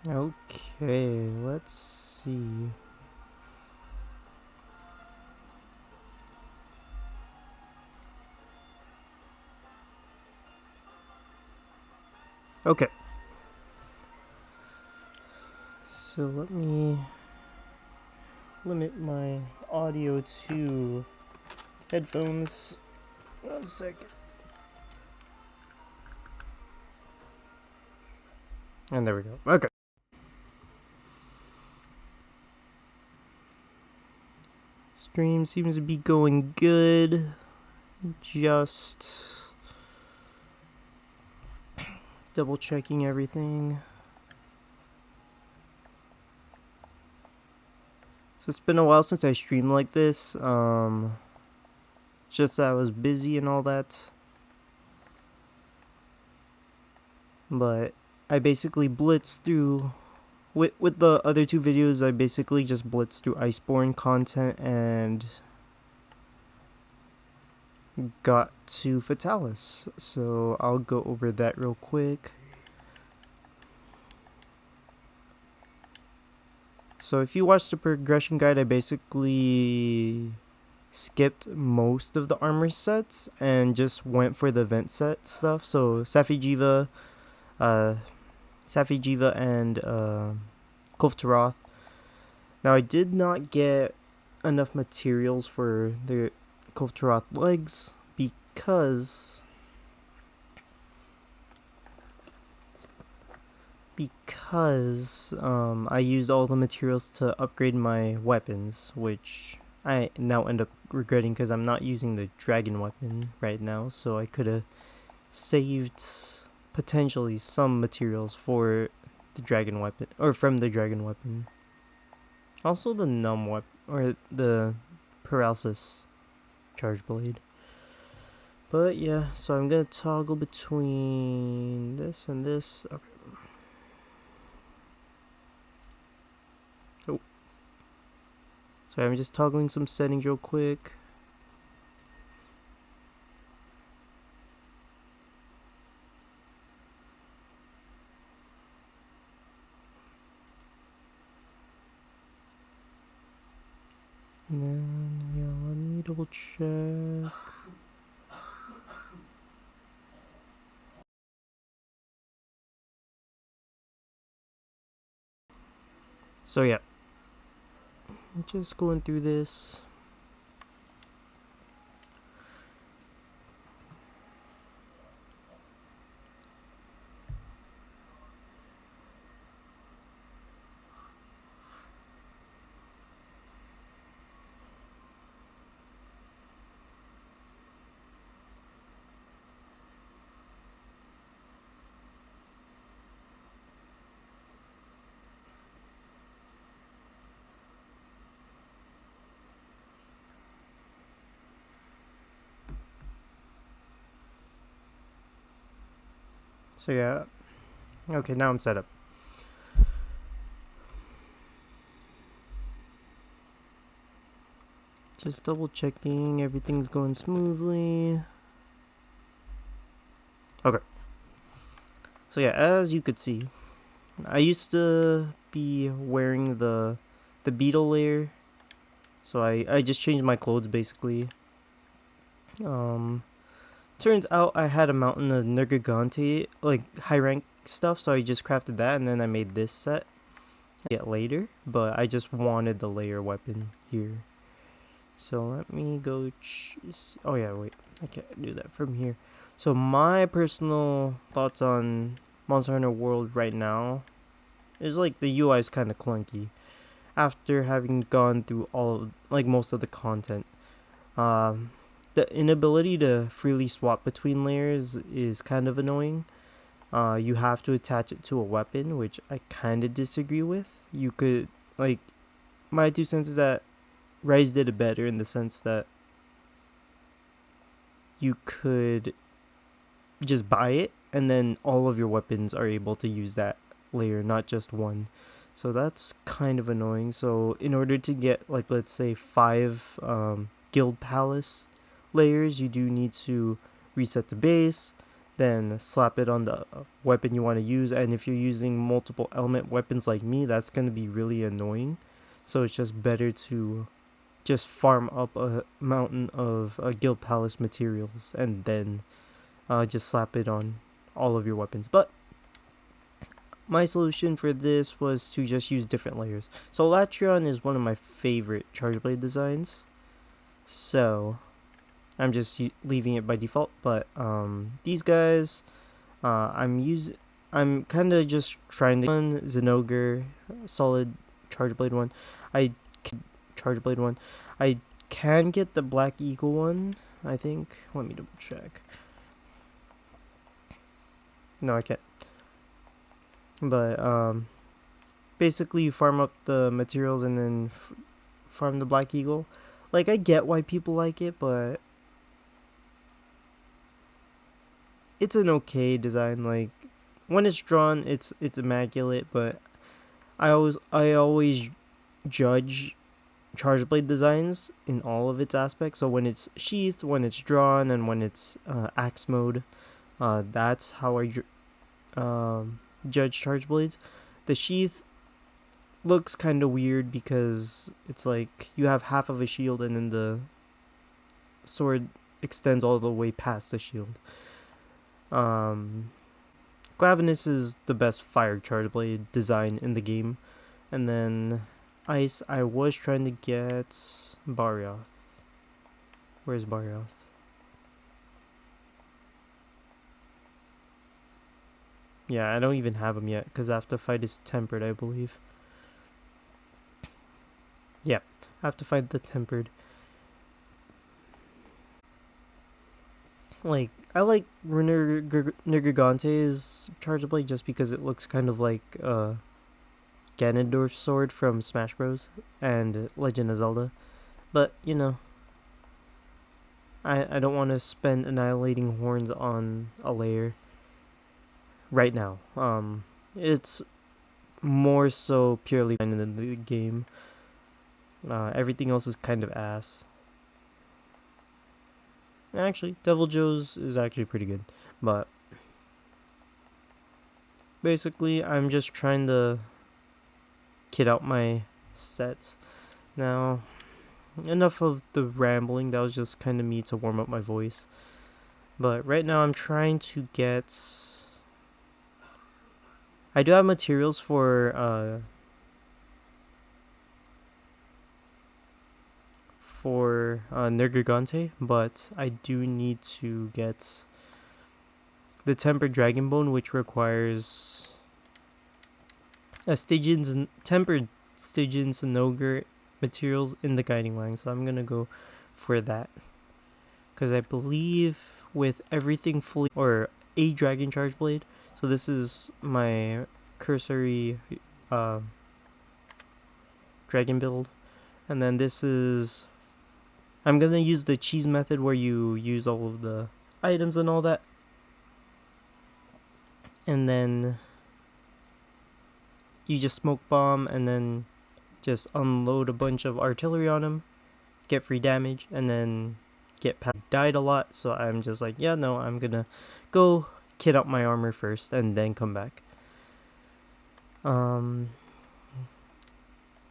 Okay, let's see. Okay. So let me limit my audio to headphones. 1 second. And there we go. Okay. Stream seems to be going good. Just double checking everything. So it's been a while since I streamed like this. Just that I was busy and all that. But I basically blitzed through with the other two videos. I basically just blitzed through Iceborne content and got to Fatalis. So I'll go over that real quick. So if you watch the progression guide, I basically skipped most of the armor sets and just went for the event set stuff. So uh, Safi Jiva and Kulftaroth. Now I did not get enough materials for the Kulftaroth legs because I used all the materials to upgrade my weapons, which I now end up regretting because I'm not using the dragon weapon right now, so I could have saved potentially some materials for the dragon weapon, or from the dragon weapon. Also the numb weapon, or the paralysis charge blade. But yeah, so I'm gonna toggle between this and this. Okay. Oh, sorry, I'm just toggling some settings real quick. And then, yeah, let me double check. So yeah, just going through this. So yeah, okay, now I'm set up. Just double checking everything's going smoothly. Okay. So yeah, as you could see, I used to be wearing the beetle layer. So I just changed my clothes basically. Um Turns out I had a mountain of Nergigante, like high rank stuff, so I just crafted that and then I made this set. Get later, but I just wanted the layer weapon here. So let me go oh yeah, wait, I can't do that from here. So my personal thoughts on Monster Hunter World right now is like the UI is kind of clunky after having gone through like most of the content. Um, the inability to freely swap between layers is kind of annoying. You have to attach it to a weapon, which I kind of disagree with. You could, like, my 2 cents is that Rise did it better in the sense that you could just buy it and then all of your weapons are able to use that layer, not just one. So that's kind of annoying. So in order to get, like, let's say 5 Guild Palace layers, you do need to reset the base. then slap it on the weapon you want to use. And if you're using multiple element weapons like me, that's going to be really annoying. So it's just better to just farm up a mountain of Guild Palace materials and then just slap it on all of your weapons. But my solution for this was to just use different layers. So Latreon is one of my favorite Charge Blade designs, so I'm just leaving it by default. But these guys, I'm kind of just trying to one Zenogre, solid Charge Blade one. Charge Blade one. I can get the Black Eagle one, I think. Let me double check. No, I can't. But basically you farm up the materials and then farm the Black Eagle. Like, I get why people like it, but it's an okay design. Like, when it's drawn, it's immaculate, but I always judge Charge Blade designs in all of its aspects. So when it's sheathed, when it's drawn, and when it's axe mode, that's how I judge Charge Blades. The sheath looks kind of weird because it's like you have half of a shield and then the sword extends all the way past the shield. Glavenus is the best fire Charge Blade design in the game. And then Ice, I was trying to get Barioth. Where's Barioth? Yeah, I don't even have him yet because I have to fight his Tempered, I believe. Yeah, I have to fight the Tempered. Like, I like Nergigante's Charge Blade just because it looks kind of like Ganondorf's sword from Smash Bros. And Legend of Zelda. But, you know, I don't want to spend Annihilating Horns on a layer right now. It's more so purely in the game. Everything else is kind of ass. Actually, Devil Joe's is actually pretty good. But basically, I'm just trying to kit out my sets. Now, enough of the rambling. That was just kind of me to warm up my voice. But right now, I'm trying to get... I do have materials for Nergigante, but I do need to get the Tempered Dragon Bone, which requires a Tempered Stygian and Ogre materials in the Guiding Line, so I'm gonna go for that. Because I believe with everything fully, or a Dragon Charge Blade, so this is my cursory dragon build, and then this is, I'm gonna use the cheese method where you use all of the items and all that, and then you just smoke bomb and then just unload a bunch of artillery on him, get free damage, and then died a lot, so I'm just like, yeah, no, I'm gonna go kit out my armor first and then come back.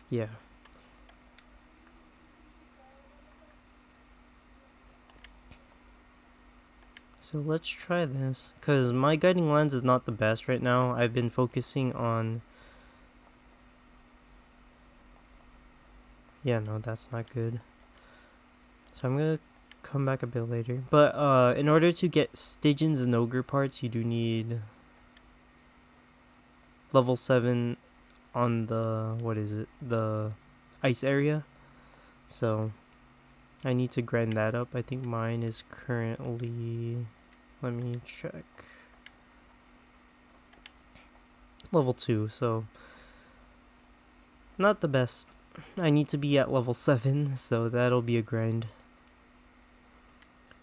Yeah. So let's try this, because my guiding lens is not the best right now. I've been focusing on... Yeah, no, that's not good. So I'm gonna come back a bit later. But in order to get Stygians and Ogre parts, you do need level 7 on the, what is it, the ice area. So I need to grind that up. I think mine is currently, let me check, level 2, so not the best. I need to be at level 7, so that'll be a grind.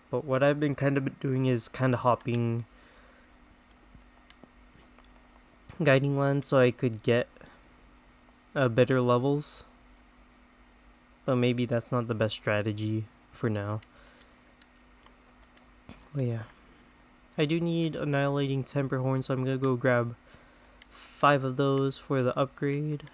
But what I've been kind of doing is kind of hopping guiding land so I could get better levels. But maybe that's not the best strategy for now. But yeah. I do need Annihilating Temper Horn, so I'm gonna go grab 5 of those for the upgrade.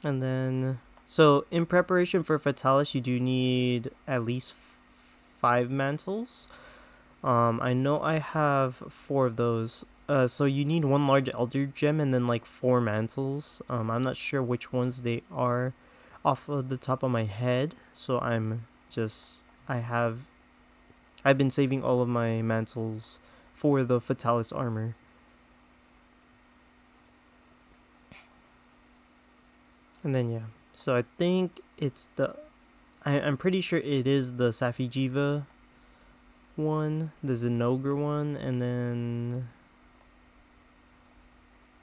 And then, so in preparation for Fatalis, you do need at least 5 mantles. I know I have 4 of those. So you need 1 large Elder Gem and then like 4 mantles. I'm not sure which ones they are off of the top of my head. So I've been saving all of my mantles for the Fatalis armor. And then yeah, so I think I'm pretty sure it is the Safijiva one, the Zenogre one, and then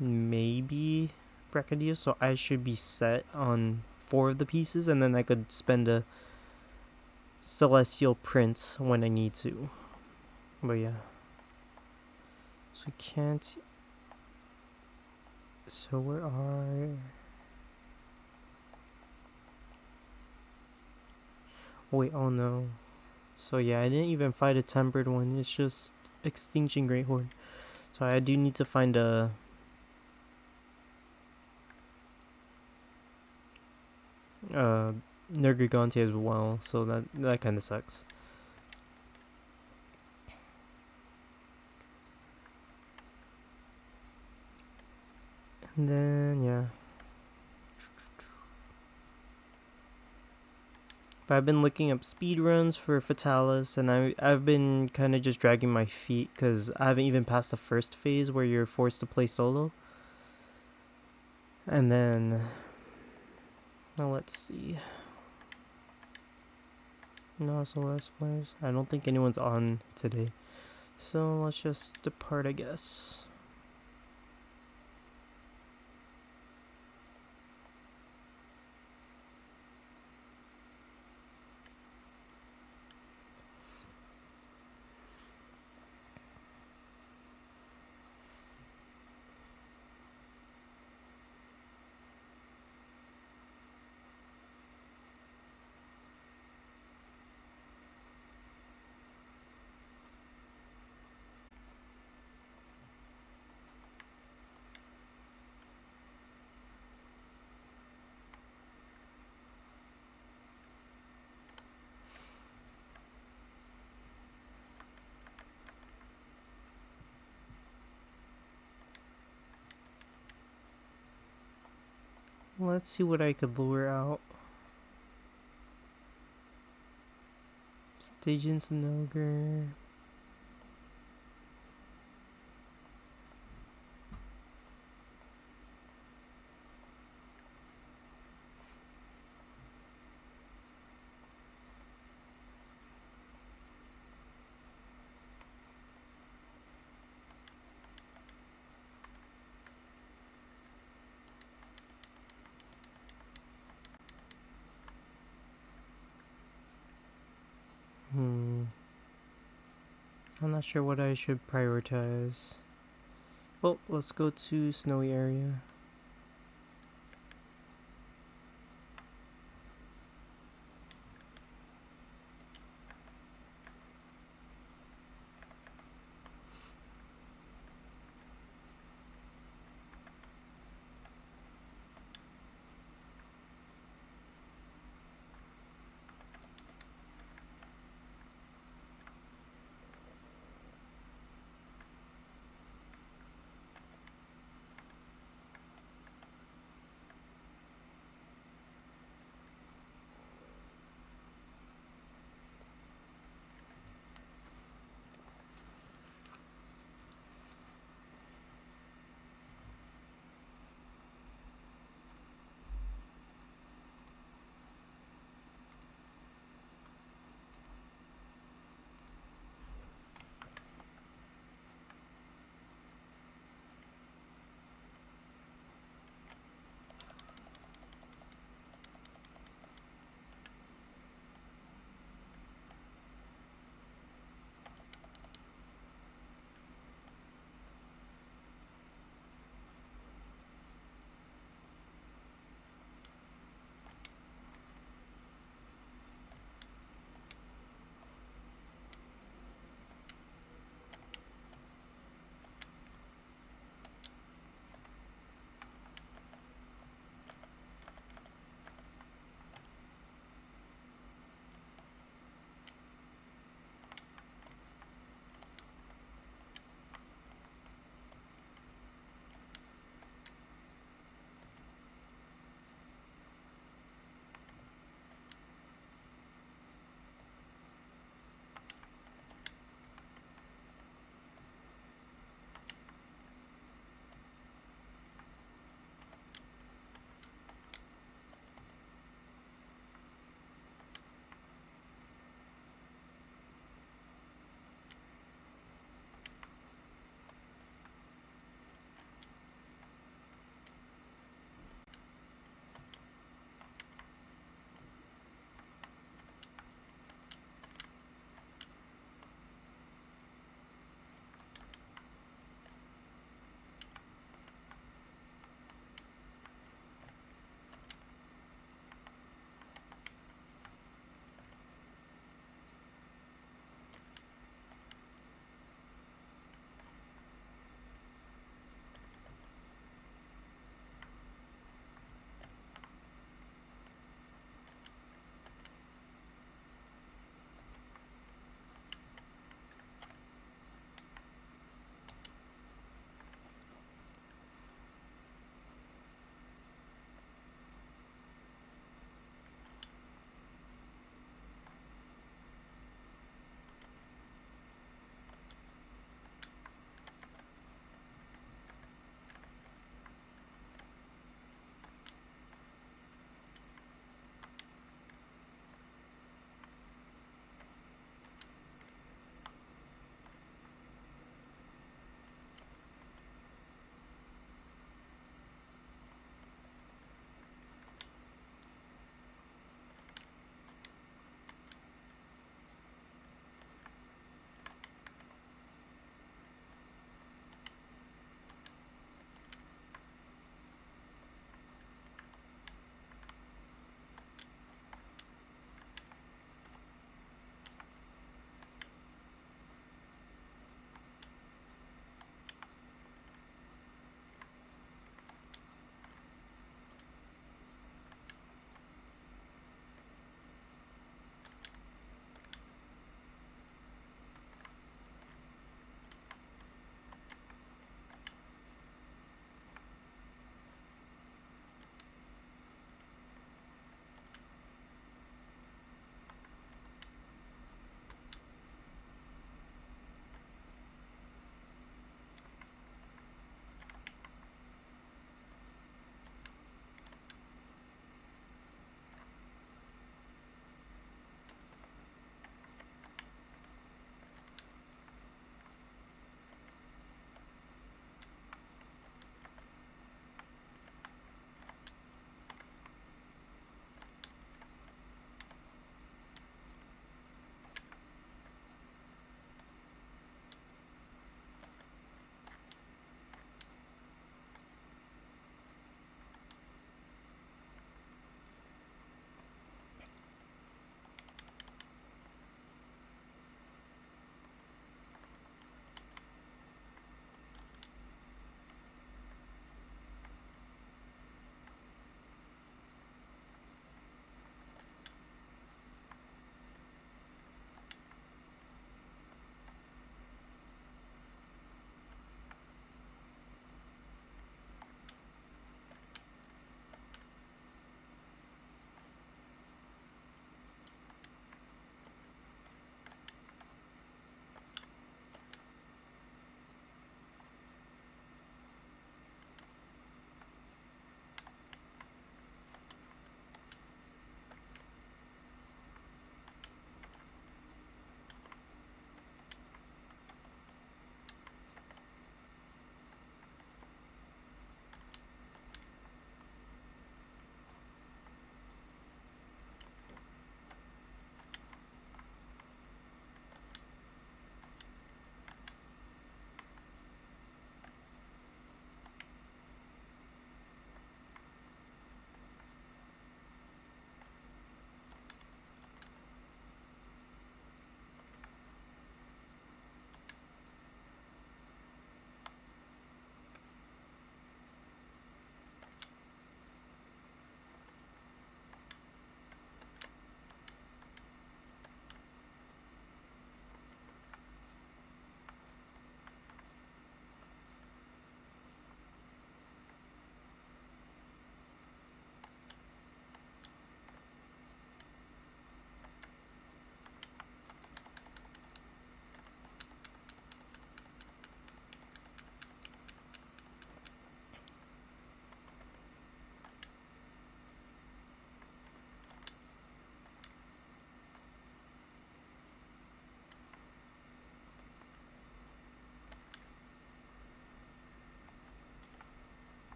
maybe Bracadius. So I should be set on 4 of the pieces, and then I could spend a Celestial Prince when I need to. But yeah, so we can't. So where are? Wait, oh no. So yeah, I didn't even fight a tempered one. It's just Extinction Great Horde. So I do need to find a uh Nergigante as well. So that kind of sucks. And then yeah, but I've been looking up speed runs for Fatalis, and I've been kind of just dragging my feet because I haven't even passed the first phase where you're forced to play solo. And then now let's see. No SOS players. I don't think anyone's on today, so let's just depart, I guess. Let's see what I could lure out. Stygian Snogre. I'm not sure what I should prioritize. Well, let's go to snowy area.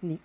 Neat.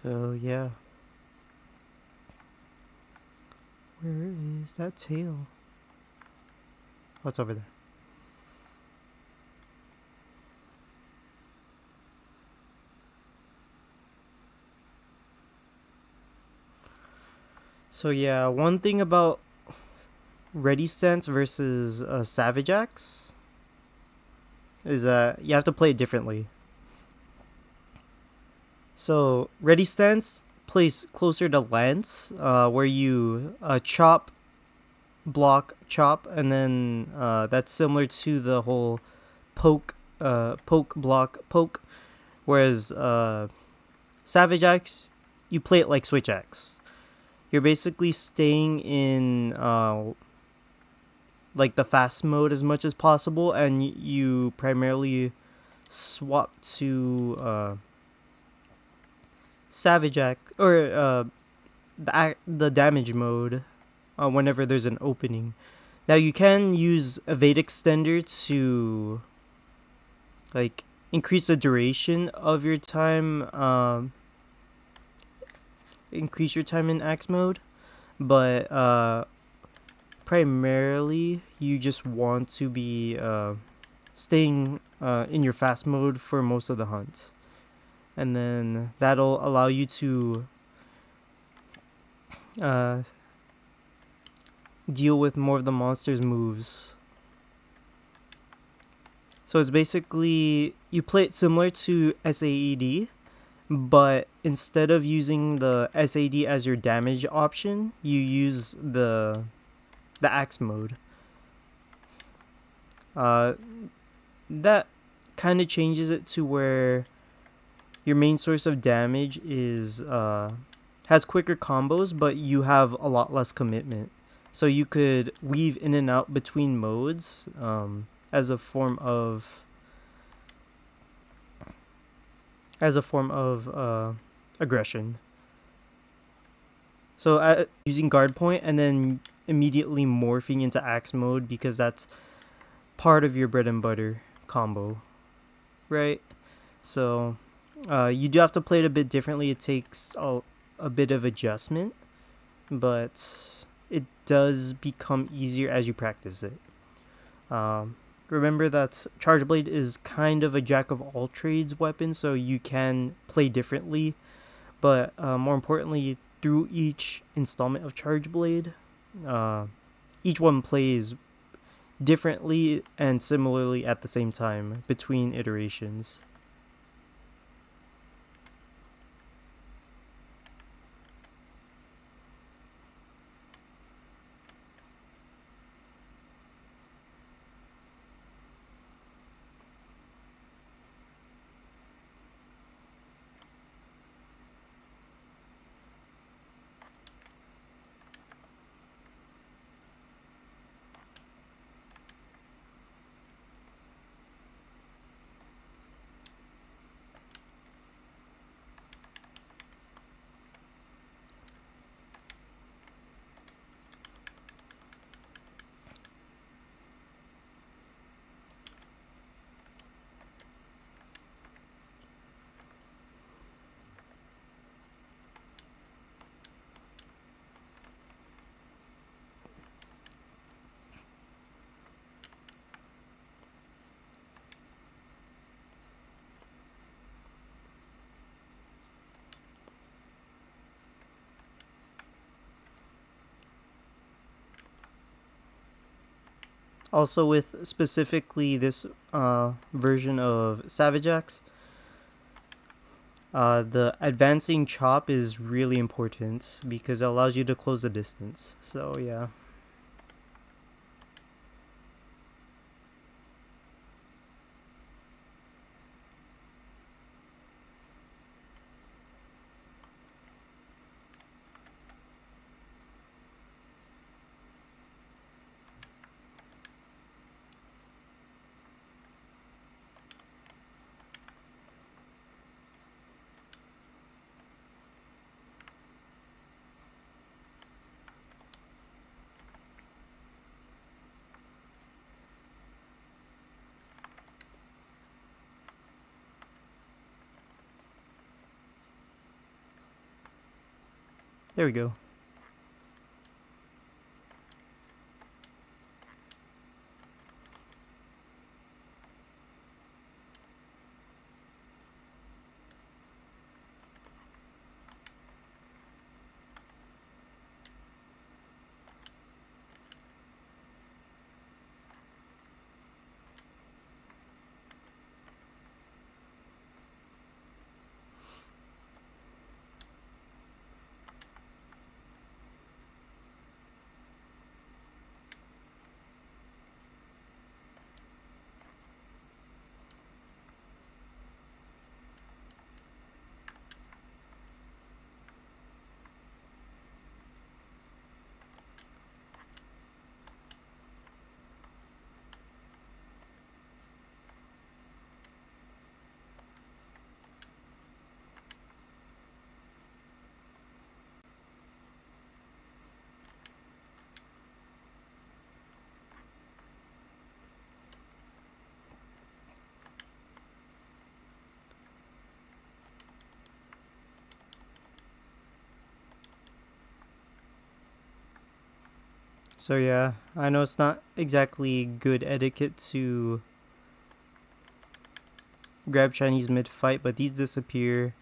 So yeah, where is that tail? Oh, it's over there. So yeah, one thing about Ready Stance versus Savage Axe is that you have to play it differently. So Ready Stance plays closer to Lance, where you chop, block, chop, and then that's similar to the whole poke, block, poke. Whereas Savage Axe, you play it like Switch Axe. You're basically staying in like the fast mode as much as possible, and you primarily swap to Savage Axe or the damage mode whenever there's an opening. Now you can use Evade Extender to like increase the duration of your time, increase your time in axe mode, but primarily you just want to be staying in your fast mode for most of the hunts, and then that'll allow you to uh, deal with more of the monster's moves. So it's basically you play it similar to SAED, but instead of using the SAD as your damage option, you use the axe mode. Uh, that kind of changes it to where your main source of damage is has quicker combos, but you have a lot less commitment. So you could weave in and out between modes as a form of aggression. So using guard point and then immediately morphing into axe mode because that's part of your bread and butter combo, right? So you do have to play it a bit differently. It takes a bit of adjustment, but it does become easier as you practice it. Um, Remember that Charge Blade is kind of a jack of all trades weapon, so you can play differently. But more importantly, through each installment of Charge Blade, uh, each one plays differently and similarly at the same time between iterations. Also, with specifically this version of Savage Axe, the advancing chop is really important because it allows you to close the distance. So, yeah. There we go. So, yeah, I know it's not exactly good etiquette to grab Chinese mid fight, but these disappear.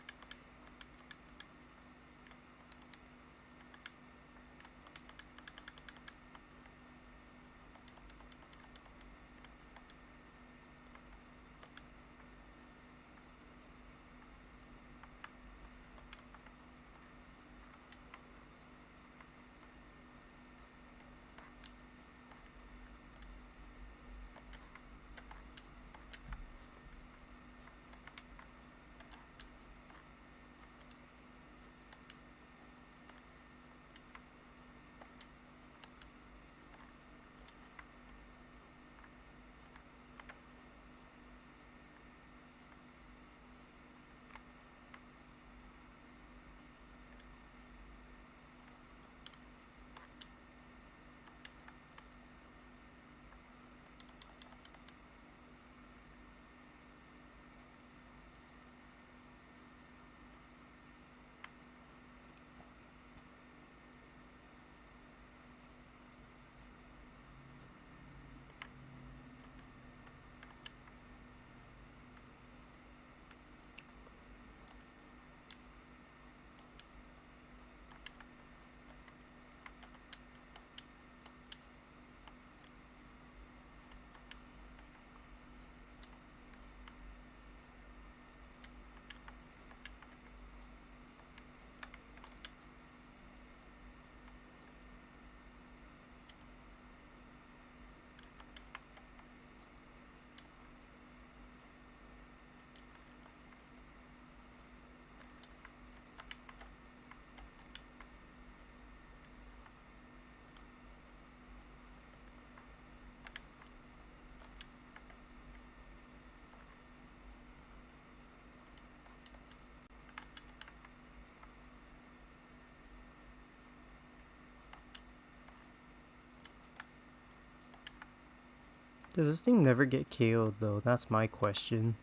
Does this thing never get KO'd though? That's my question.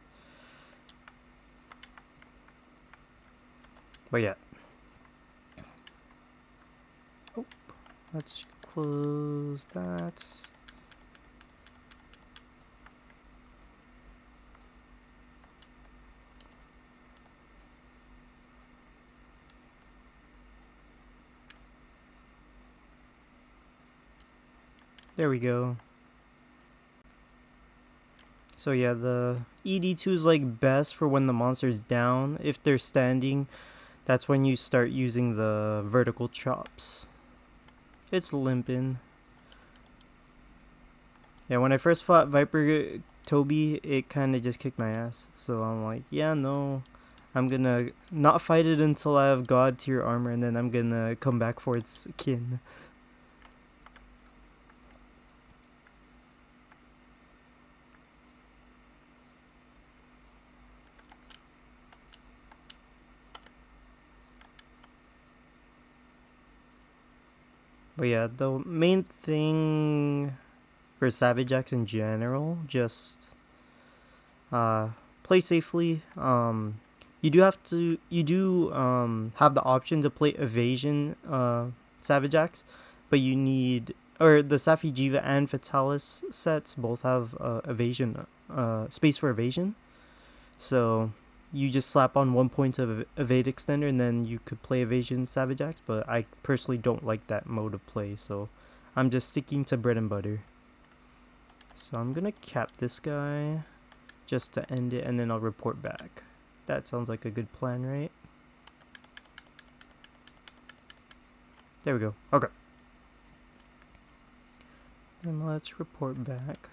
But yeah. Oh, let's close that. There we go. So yeah, the ED2 is like best for when the monster's down. If they're standing, that's when you start using the vertical chops. It's limping. Yeah, when I first fought Viper Toby, it kind of just kicked my ass. So I'm like, yeah, no. I'm gonna not fight it until I have God tier armor, and then I'm gonna come back for its kin. But yeah, the main thing for Savage Axe in general, just play safely. You do have the option to play evasion Savage Axe, but you need, or the Safi Jiva and Fatalis sets both have evasion, space for evasion. So you just slap on 1 point of evade extender, and then you could play evasion Savage Axe. But I personally don't like that mode of play, so I'm just sticking to bread and butter. So I'm gonna cap this guy just to end it, and then I'll report back. That sounds like a good plan, right? There we go. Okay. Then let's report back.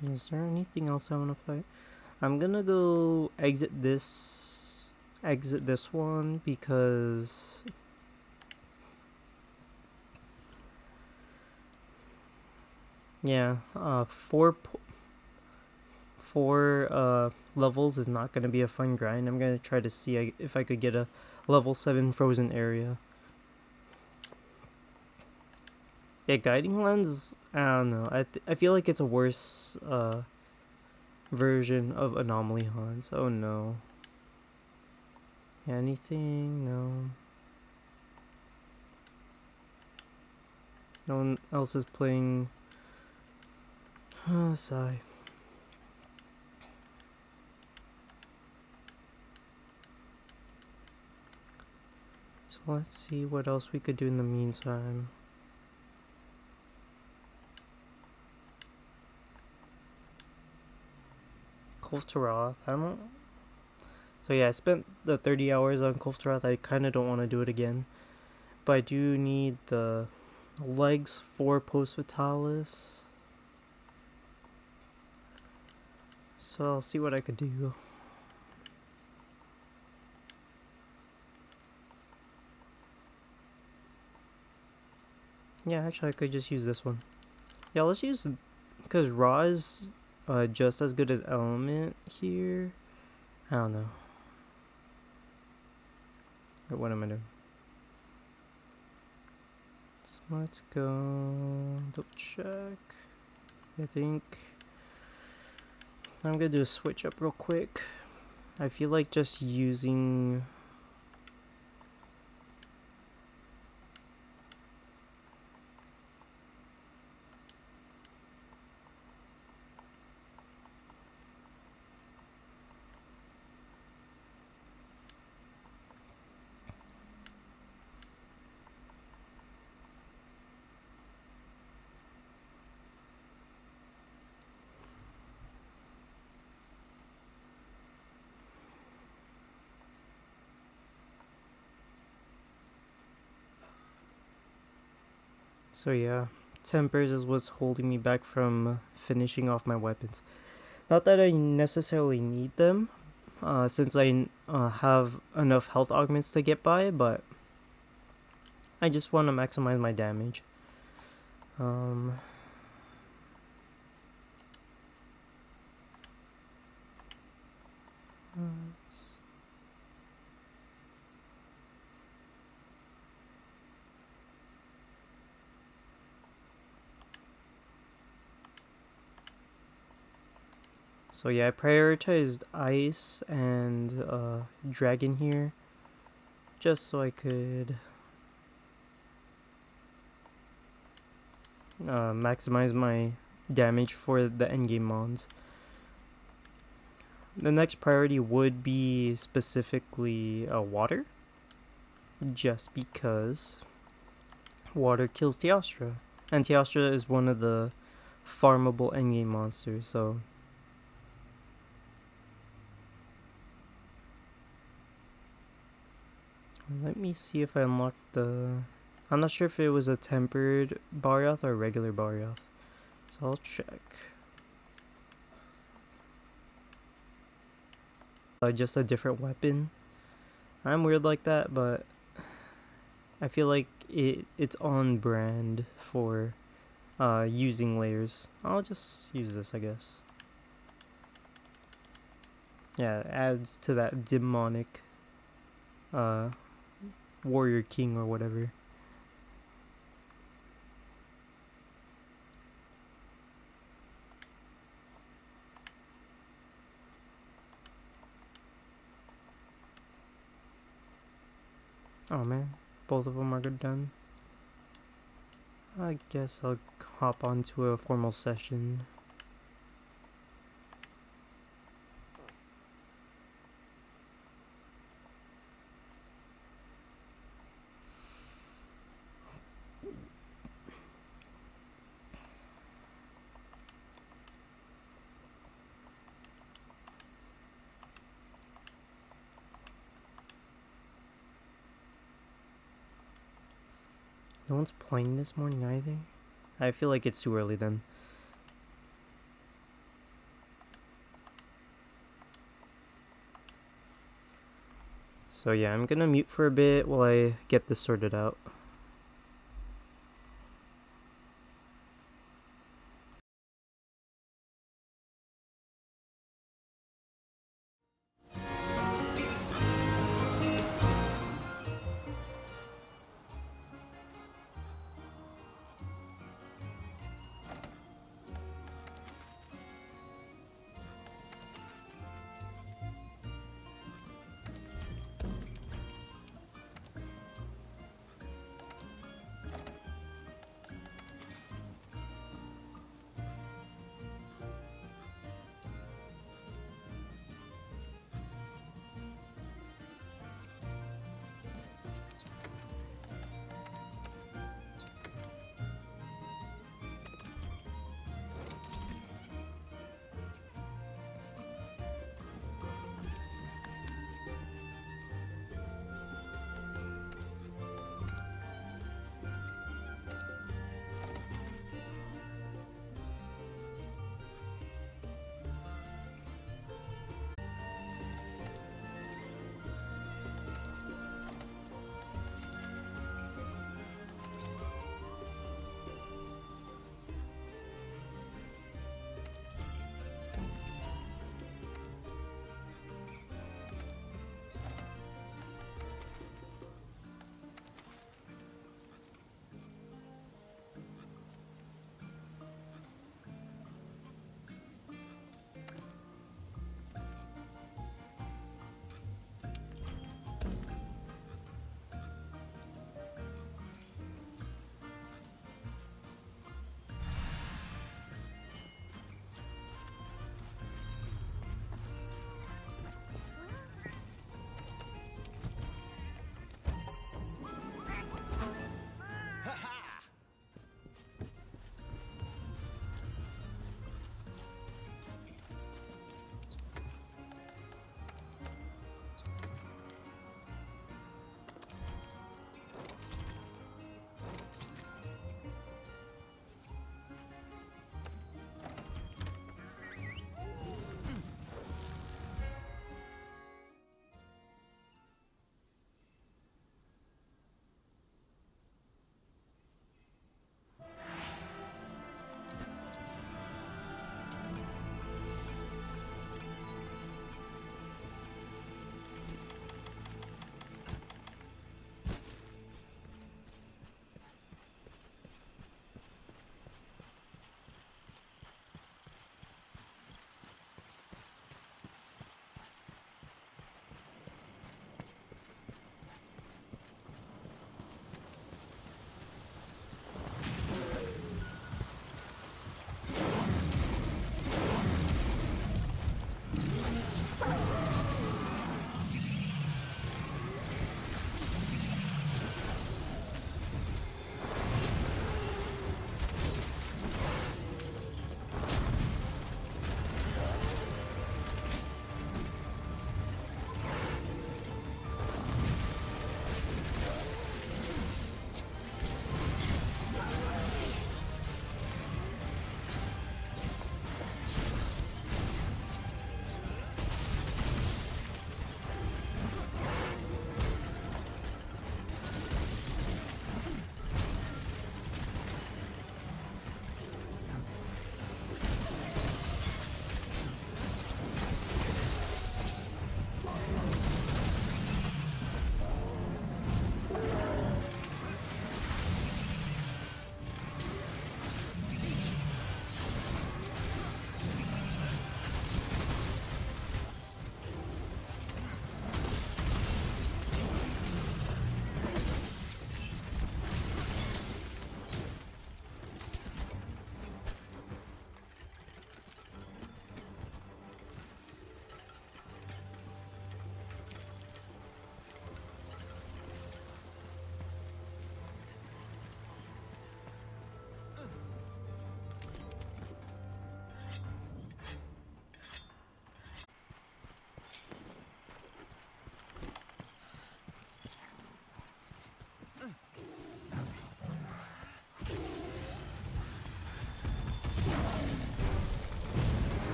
Is there anything else I want to fight? I'm gonna go exit this one because yeah, four levels is not gonna be a fun grind. I'm gonna try to see if I could get a level 7 frozen area. Yeah, guiding lens. I don't know. I feel like it's a worse version of anomaly haunts. Oh no. Anything? No. No one else is playing. Oh, sigh. So let's see what else we could do in the meantime. Kulftaroth. I don't. So yeah, I spent the 30 hours on Kulftaroth. I kind of don't want to do it again. But I do need the legs for post Fatalis. So I'll see what I could do. Yeah, actually I could just use this one. Yeah, let's use, because Raw is just as good as Element here. I don't know. Wait, what am I doing? So let's go double check. I think I'm gonna do a switch up real quick. I feel like just using So yeah, tempers is what's holding me back from finishing off my weapons. Not that I necessarily need them, since I have enough health augments to get by, but I just want to maximize my damage. Um, so yeah, I prioritized ice and dragon here, just so I could maximize my damage for the endgame mons. The next priority would be specifically water, just because water kills Teostra, and Teostra is one of the farmable endgame monsters, so let me see if I unlocked the... I'm not sure if it was a tempered Barioth or a regular Barioth, so I'll check. Just a different weapon. I'm weird like that, but I feel like it's on brand for using layers. I'll just use this, I guess. Yeah, it adds to that demonic uh, warrior king or whatever. Oh man, both of them are good done. I guess I'll hop onto a formal session. No one's playing this morning either? I feel like it's too early then. So yeah, I'm gonna mute for a bit while I get this sorted out.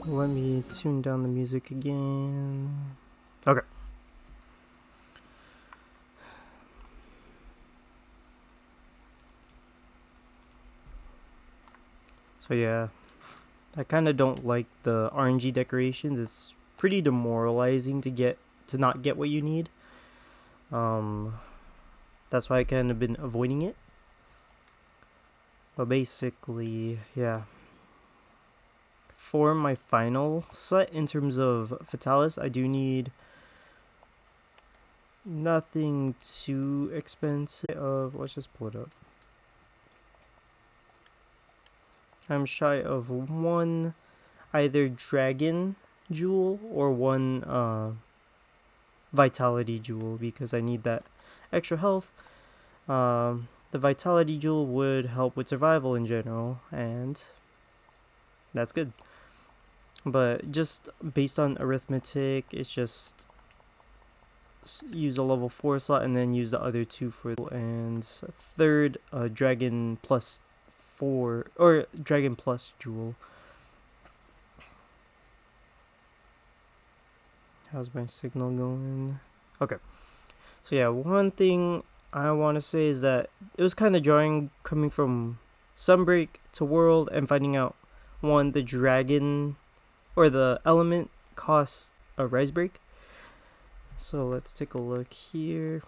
Let me tune down the music again. Okay. So yeah, I kind of don't like the RNG decorations. It's pretty demoralizing to not get what you need. Um, that's why I kind of been avoiding it. But basically, yeah. For my final set in terms of Fatalis, I do need nothing too expensive. Let's just pull it up. I'm shy of one either dragon jewel or one vitality jewel because I need that extra health. The vitality jewel would help with survival in general, and that's good. But just based on arithmetic, it's just use a level 4 slot and then use the other two for and third dragon plus 4 or dragon plus jewel. How's my signal going? Okay. So yeah, one thing I want to say is that it was kind of jarring coming from Sunbreak to World and finding out one the dragon or the element costs a rise break. So let's take a look here.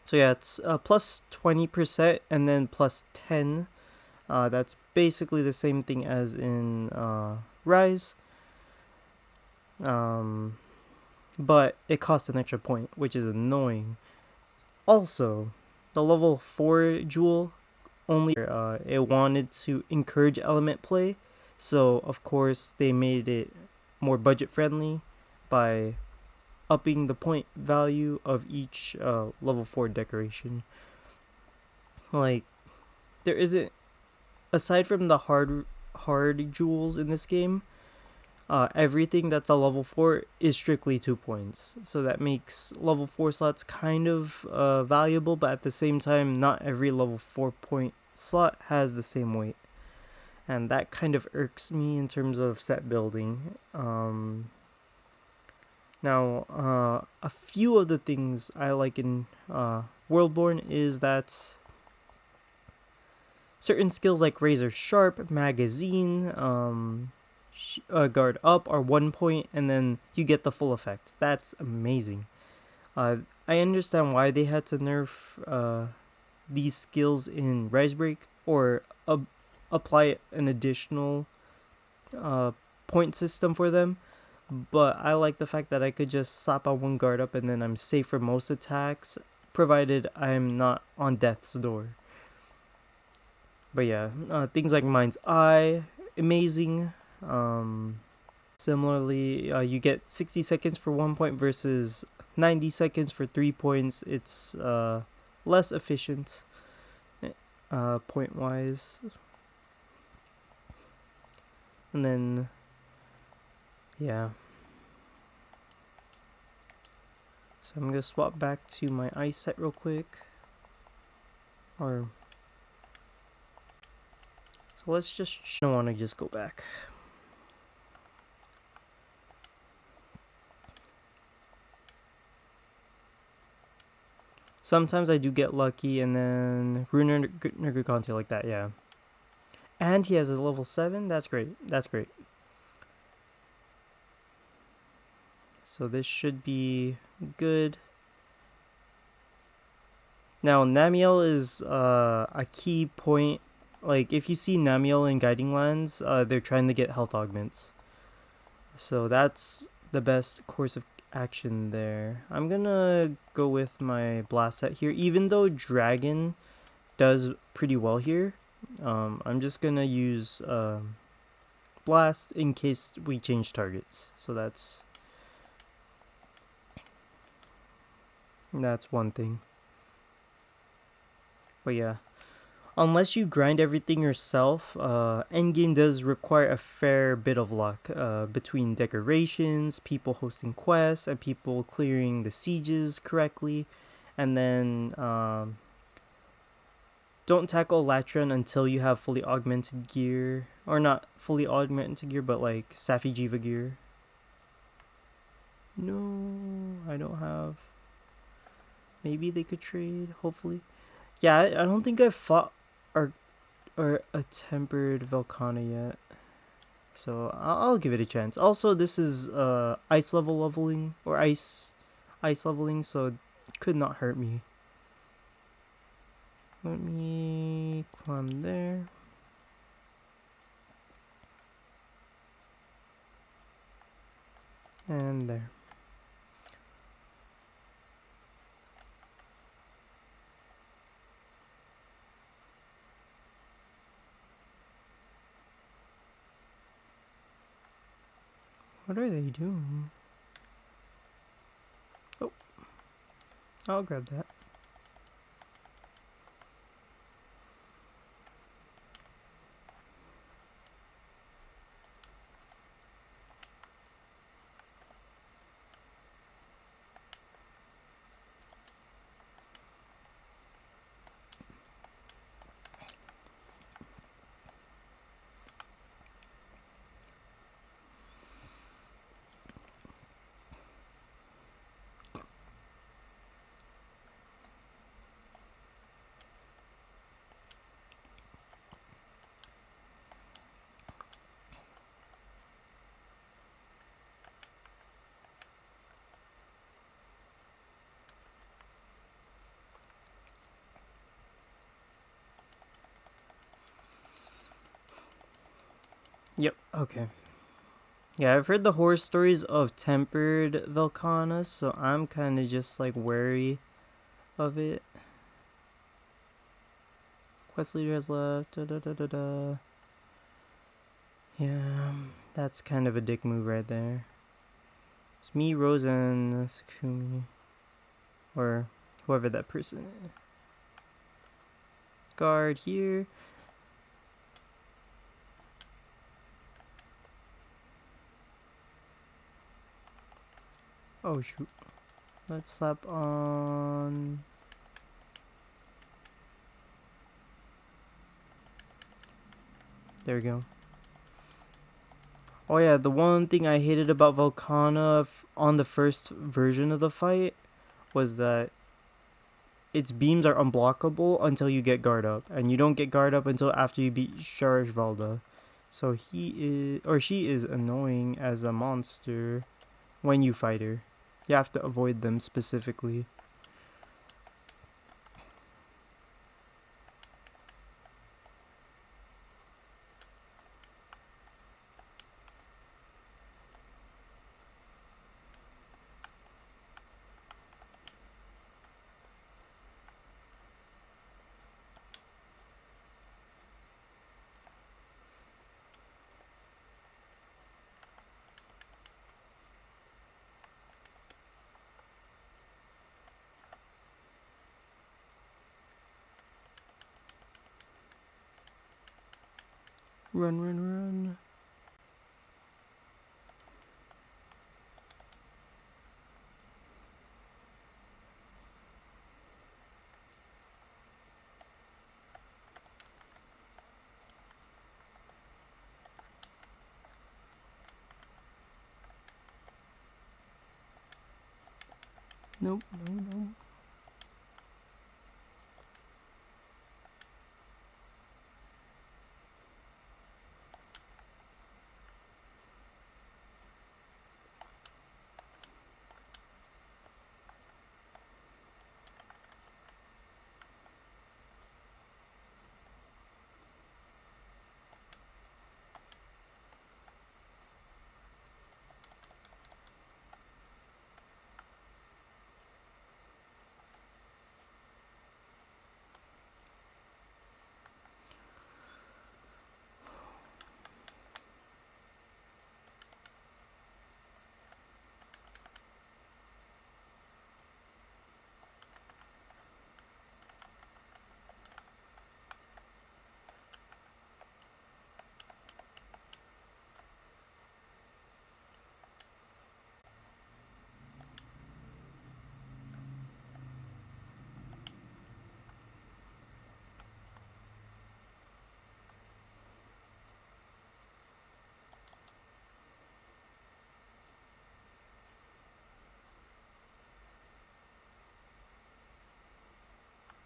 So yeah, it's plus 20% and then plus 10. That's basically the same thing as in Rise. But it costs an extra point, which is annoying. Also, the level 4 jewel only it wanted to encourage element play, so of course they made it more budget friendly by upping the point value of each level 4 decoration. Like there isn't, aside from the hard jewels in this game, everything that's a level 4 is strictly 2 points. So that makes level 4 slots kind of valuable, but at the same time, not every level 4 point slot has the same weight. And that kind of irks me in terms of set building. Now, a few of the things I like in Worldborn is that certain skills like Razor Sharp, Magazine, guard up are 1 point, and then you get the full effect. That's amazing. I understand why they had to nerf these skills in Rise Break or apply an additional point system for them, but I like the fact that I could just slap on one guard up and then I'm safe for most attacks, provided I'm not on death's door. But yeah, things like Mind's Eye, amazing. Similarly, you get 60 seconds for 1 point versus 90 seconds for 3 points. It's less efficient point wise. And then, yeah. So I'm going to swap back to my ice set real quick. So let's just, I don't want to just go back. Sometimes I do get lucky and then Runer Nergigante like that, yeah. And he has a level 7? That's great. That's great. So this should be good. Now, Namiel is a key point. Like, if you see Namiel in Guiding Lands, they're trying to get health augments. So that's the best course of action there. I'm gonna go with my Blast set here. Even though Dragon does pretty well here, I'm just gonna use Blast in case we change targets. So that's one thing. But yeah, unless you grind everything yourself, endgame does require a fair bit of luck between decorations, people hosting quests, and people clearing the sieges correctly, and then don't tackle Latran until you have fully augmented gear. Or not fully augmented gear, but like Safi Jiva gear. No, I don't have. Maybe they could trade, hopefully. Yeah, I don't think I've fought or a tempered Velkhana yet. So I'll give it a chance. Also, this is ice leveling or ice leveling, so it could not hurt me. Let me climb there. And there. What are they doing? Oh, I'll grab that. Yep, okay. Yeah, I've heard the horror stories of tempered Velkhana, so I'm kind of just like wary of it. Quest leader has left. Da, da, da, da, da. Yeah, that's kind of a dick move right there. It's me, Rose, and Sakumi. Or whoever that person is. Guard here. Oh shoot. Let's slap on. There we go. Oh yeah, the one thing I hated about Volcana on the first version of the fight was that its beams are unblockable until you get guard up, and you don't get guard up until after you beat Sharjvalda. So he is, or she is annoying as a monster when you fight her. You have to avoid them specifically. Run, run, run. Nope, no, no.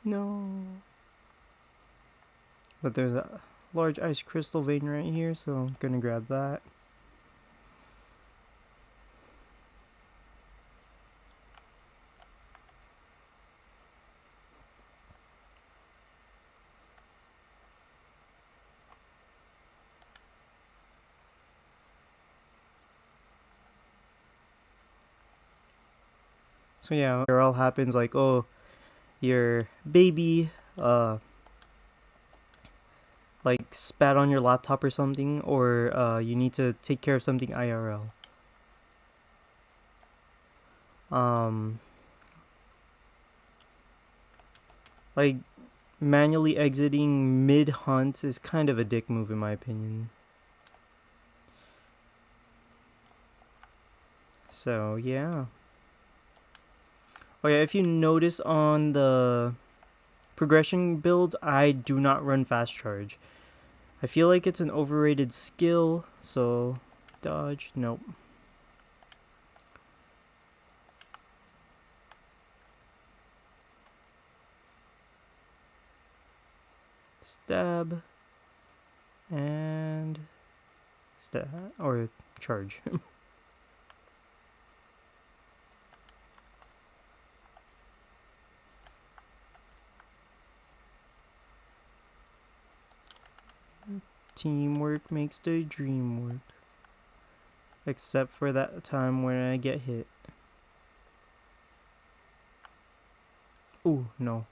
No. But there's a large ice crystal vein right here, so I'm gonna grab that. So yeah, it all happens like, oh, your baby like spat on your laptop or something, or you need to take care of something IRL. Um, like manually exiting mid hunt is kind of a dick move in my opinion. So yeah. Oh yeah, if you notice on the progression builds, I do not run fast charge. I feel like it's an overrated skill, so dodge, nope. Stab and stab or charge. Teamwork makes the dream work. Except for that time when I get hit. Ooh, no.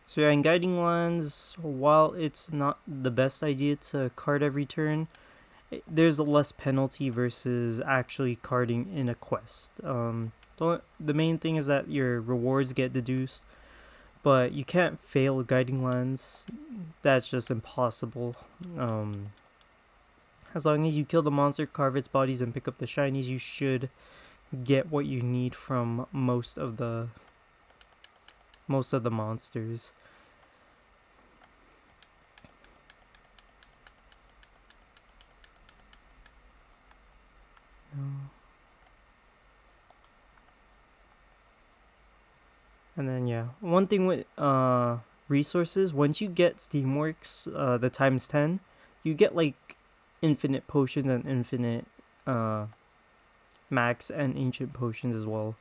So yeah, in guiding lines, while it's not the best idea to card every turn, there's a less penalty versus actually carding in a quest. The main thing is that your rewards get deduced, but you can't fail guiding lines. That's just impossible. As long as you kill the monster, carve its bodies, and pick up the shinies, you should get what you need from most of the monsters. And then yeah, one thing with resources, once you get Steamworks, the times 10, you get like infinite potions and infinite uh max and ancient potions as well.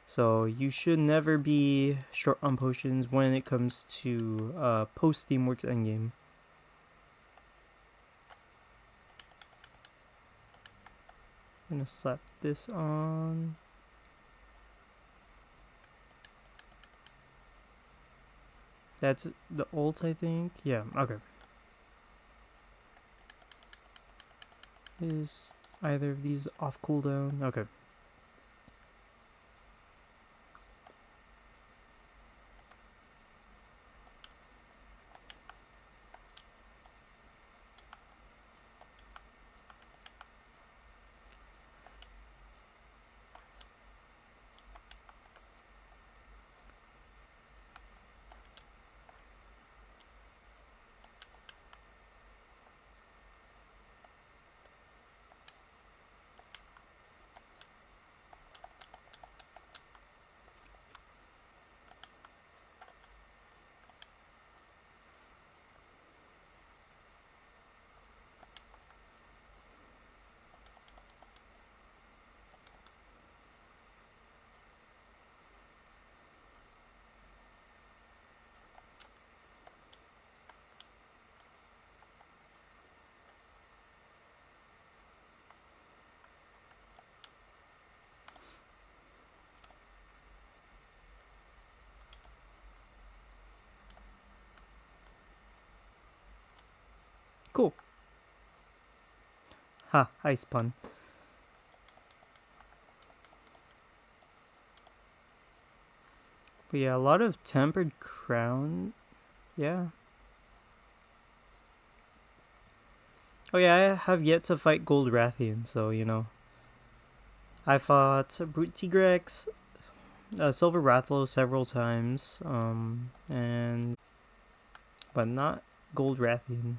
So you should never be short on potions when it comes to post Steamworks endgame. I'm gonna slap this on. That's the ult, I think. Yeah, okay. Is either of these off cooldown? Okay. Cool. Ha, Iceborne. But yeah, a lot of tempered crown. Yeah. Oh yeah, I have yet to fight Gold Rathian, so you know. I fought Brute Tigrex, Silver Rathlo several times, and but not Gold Rathian.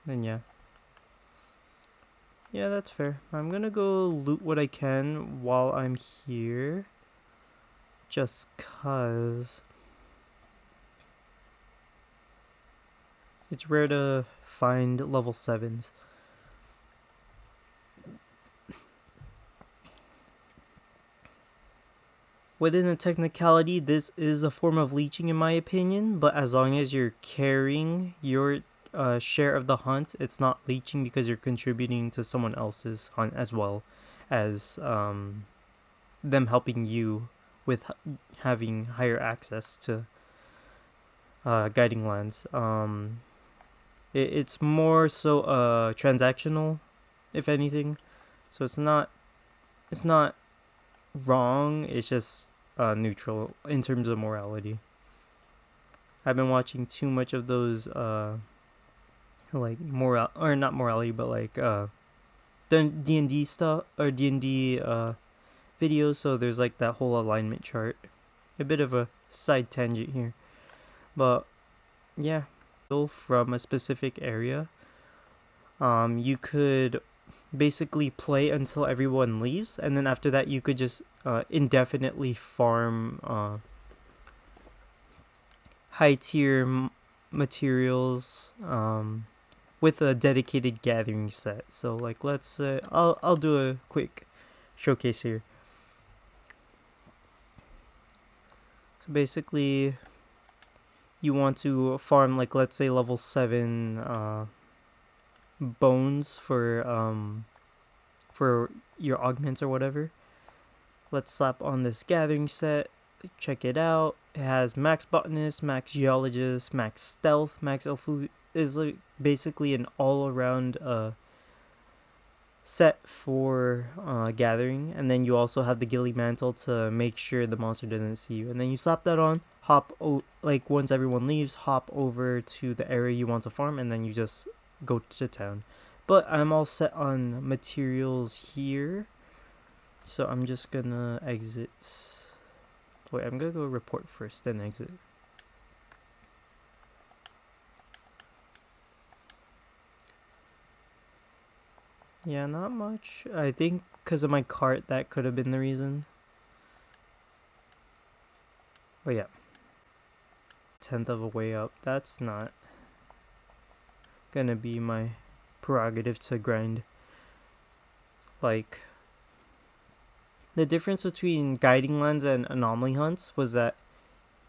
And yeah, Yeah, that's fair. I'm gonna go loot what I can while I'm here. Just cause it's rare to find level 7s. Within a technicality, this is a form of leeching in my opinion, but as long as you're carrying your share of the hunt, it's not leeching because you're contributing to someone else's hunt as well as them helping you with having higher access to guiding lands. It's more so transactional, if anything. So it's not wrong. It's just neutral in terms of morality. I've been watching too much of those like moral or not morality, but like D&D stuff or D&D videos. So there's like that whole alignment chart. A bit of a side tangent here, but yeah, from a specific area. You could basically play until everyone leaves, and then after that, you could just indefinitely farm high tier materials with a dedicated gathering set. So, like, let's say I'll do a quick showcase here. So basically, you want to farm like let's say level 7 bones for your augments or whatever. Let's slap on this gathering set. Check it out. It has max botanist, max geologist, max stealth, max elf is like basically an all around set for gathering. And then you also have the ghillie mantle to make sure the monster doesn't see you. And then you slap that on, like once everyone leaves, hop over to the area you want to farm, and then you just go to town. But I'm all set on materials here. So I'm just gonna exit. Wait, I'm gonna go report first, then exit. Yeah, not much. I think because of my cart, that could have been the reason. But yeah, 10th of a way up. That's not gonna be my prerogative to grind. Like, the difference between guiding lands and anomaly hunts was that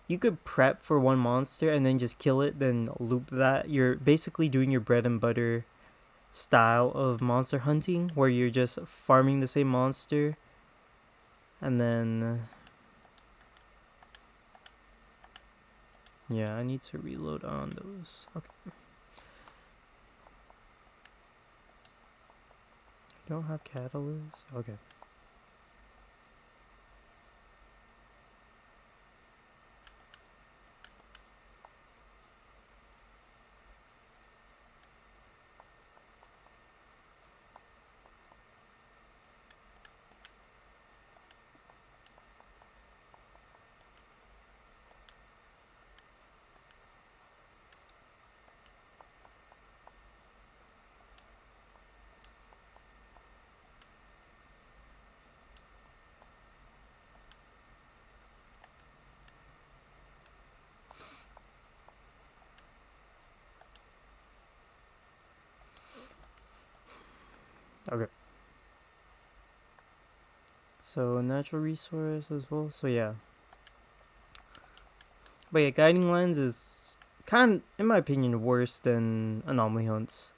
you could prep for one monster and then just kill it, then loop that. You're basically doing your bread and butter style of monster hunting where you're just farming the same monster and then yeah, I need to reload on those. Okay. Don't have catalyst. Okay. Okay. So natural resource as well. So yeah. But yeah, guiding lines is kind of, in my opinion, worse than anomaly hunts.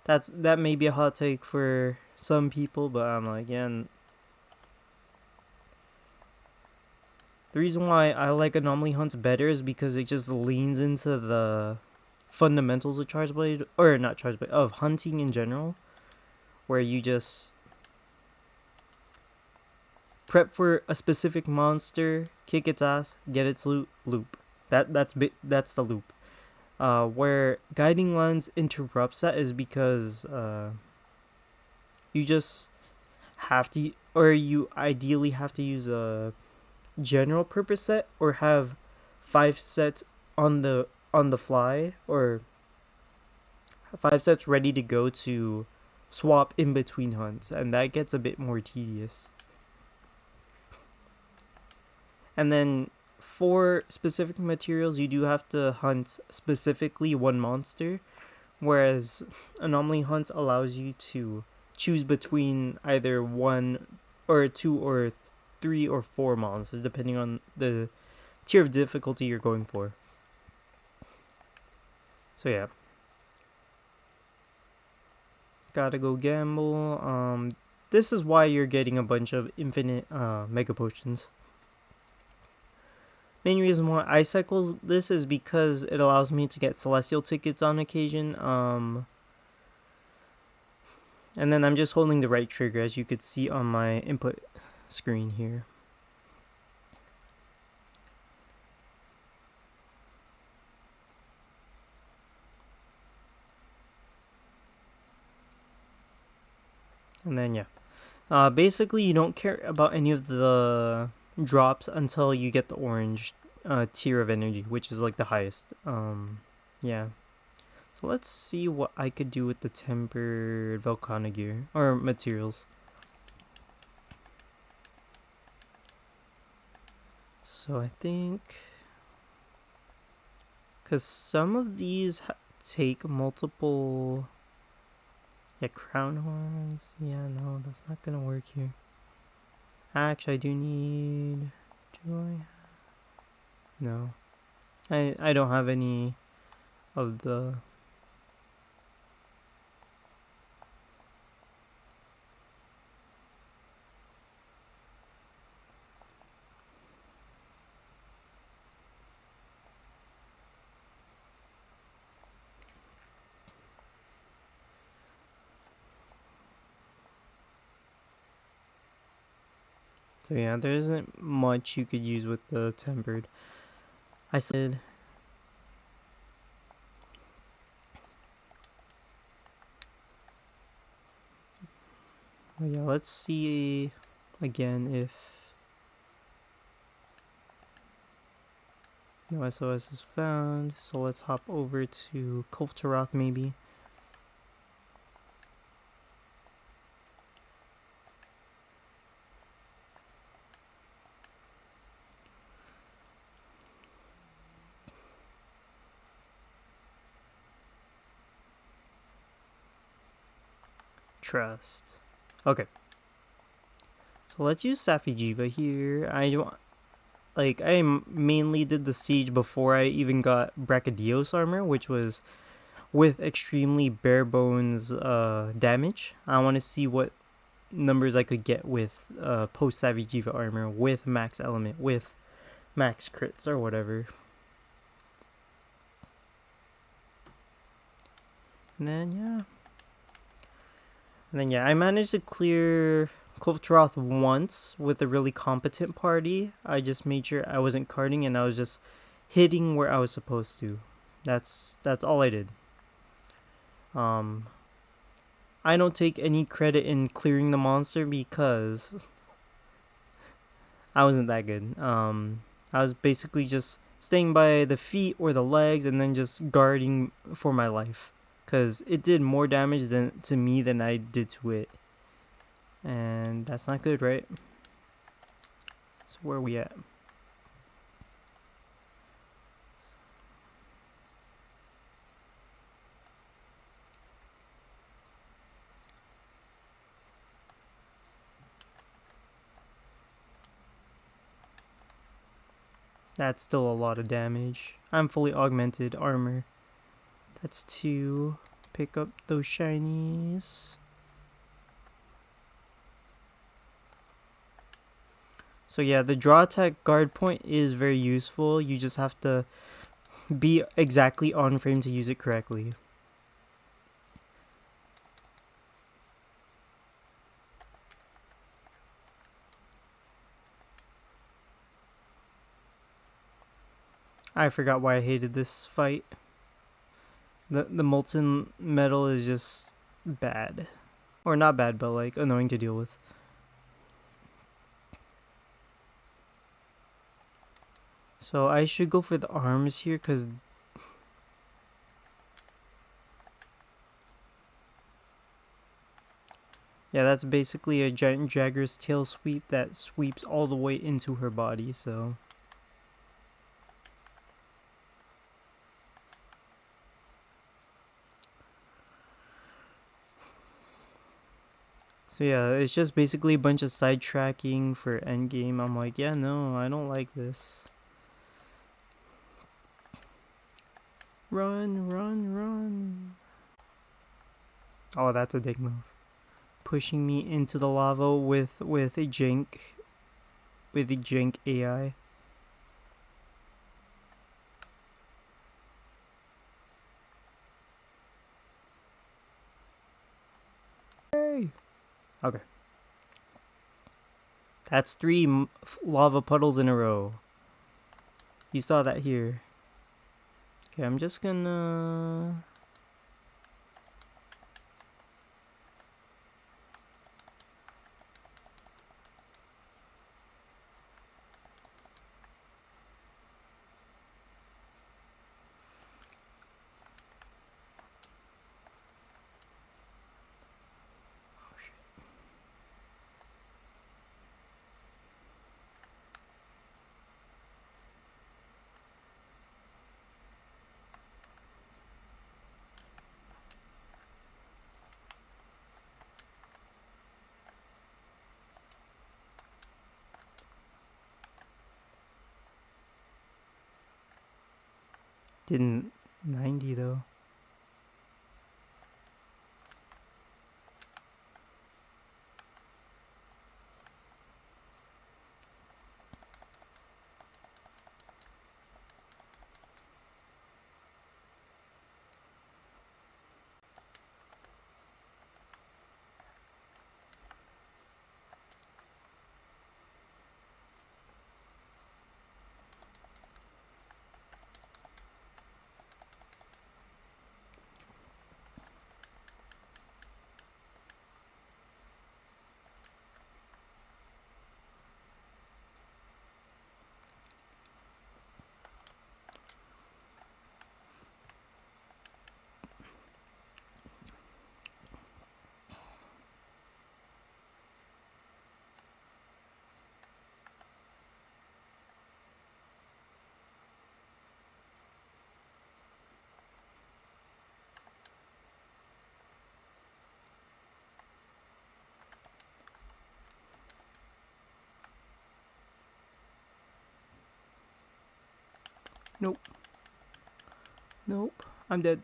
That may be a hot take for some people, but I'm like, yeah. The reason why I like anomaly hunts better is because it just leans into the fundamentals of charge blade, or not charge blade, of hunting in general, where you just prep for a specific monster, kick its ass, get its loot, loop. That's the loop. Where guiding lines interrupts that is because you just have to, or you ideally have to use a general purpose set, or have 5 sets on the fly, or 5 sets ready to go to swap in between hunts, and that gets a bit more tedious. And then for specific materials, you do have to hunt specifically one monster, whereas anomaly hunt allows you to choose between either one or two or three or four monsters, depending on the tier of difficulty you're going for. So yeah, gotta go gamble. This is why you're getting a bunch of infinite mega potions. Main reason why I cycle this is because it allows me to get celestial tickets on occasion. And then I'm just holding the right trigger, as you could see on my input screen here. And then yeah, basically you don't care about any of the drops until you get the orange tier of energy, which is like the highest. Yeah. So let's see what I could do with the tempered Volcana gear or materials. So I think, because some of these take multiple. Yeah, crown horns. Yeah, no, that's not gonna work here. Actually, I do need. Do I? No, I don't have any of the. So yeah, there isn't much you could use with the tempered. I said. Oh yeah, let's see again if no SOS is found. So let's hop over to Kulftaroth maybe. Trust. Okay. So let's use Safijiva here. I don't like I mainly did the siege before I even got Brachydios armor, which was with extremely bare bones damage. I want to see what numbers I could get with post Safijiva armor, with max element, with max crits or whatever. And then yeah, I managed to clear Kulftaroth once with a really competent party. I just made sure I wasn't carding and I was just hitting where I was supposed to. That's all I did. Um, I don't take any credit in clearing the monster because I wasn't that good. I was basically just staying by the feet or the legs and then just guarding for my life, because it did more damage to me than I did to it, and that's not good, right? So where are we at? That's still a lot of damage. I'm fully augmented armor. That's 2. Pick up those shinies. So yeah, the draw attack guard point is very useful. You just have to be exactly on frame to use it correctly. I forgot why I hated this fight. The molten metal is just bad. Or not bad, but like annoying to deal with. So I should go for the arms here, because Yeah, that's basically a giant Jagger's tail sweep that sweeps all the way into her body, so... So yeah, it's just basically a bunch of sidetracking for endgame. I'm like, yeah, no, I don't like this. Run, run, run. Oh, that's a dick move. Pushing me into the lava with a jank AI. Hey. Okay. That's 3 lava puddles in a row. You saw that here. Okay, I'm just gonna... Didn't 90 though. Nope. Nope. I'm dead.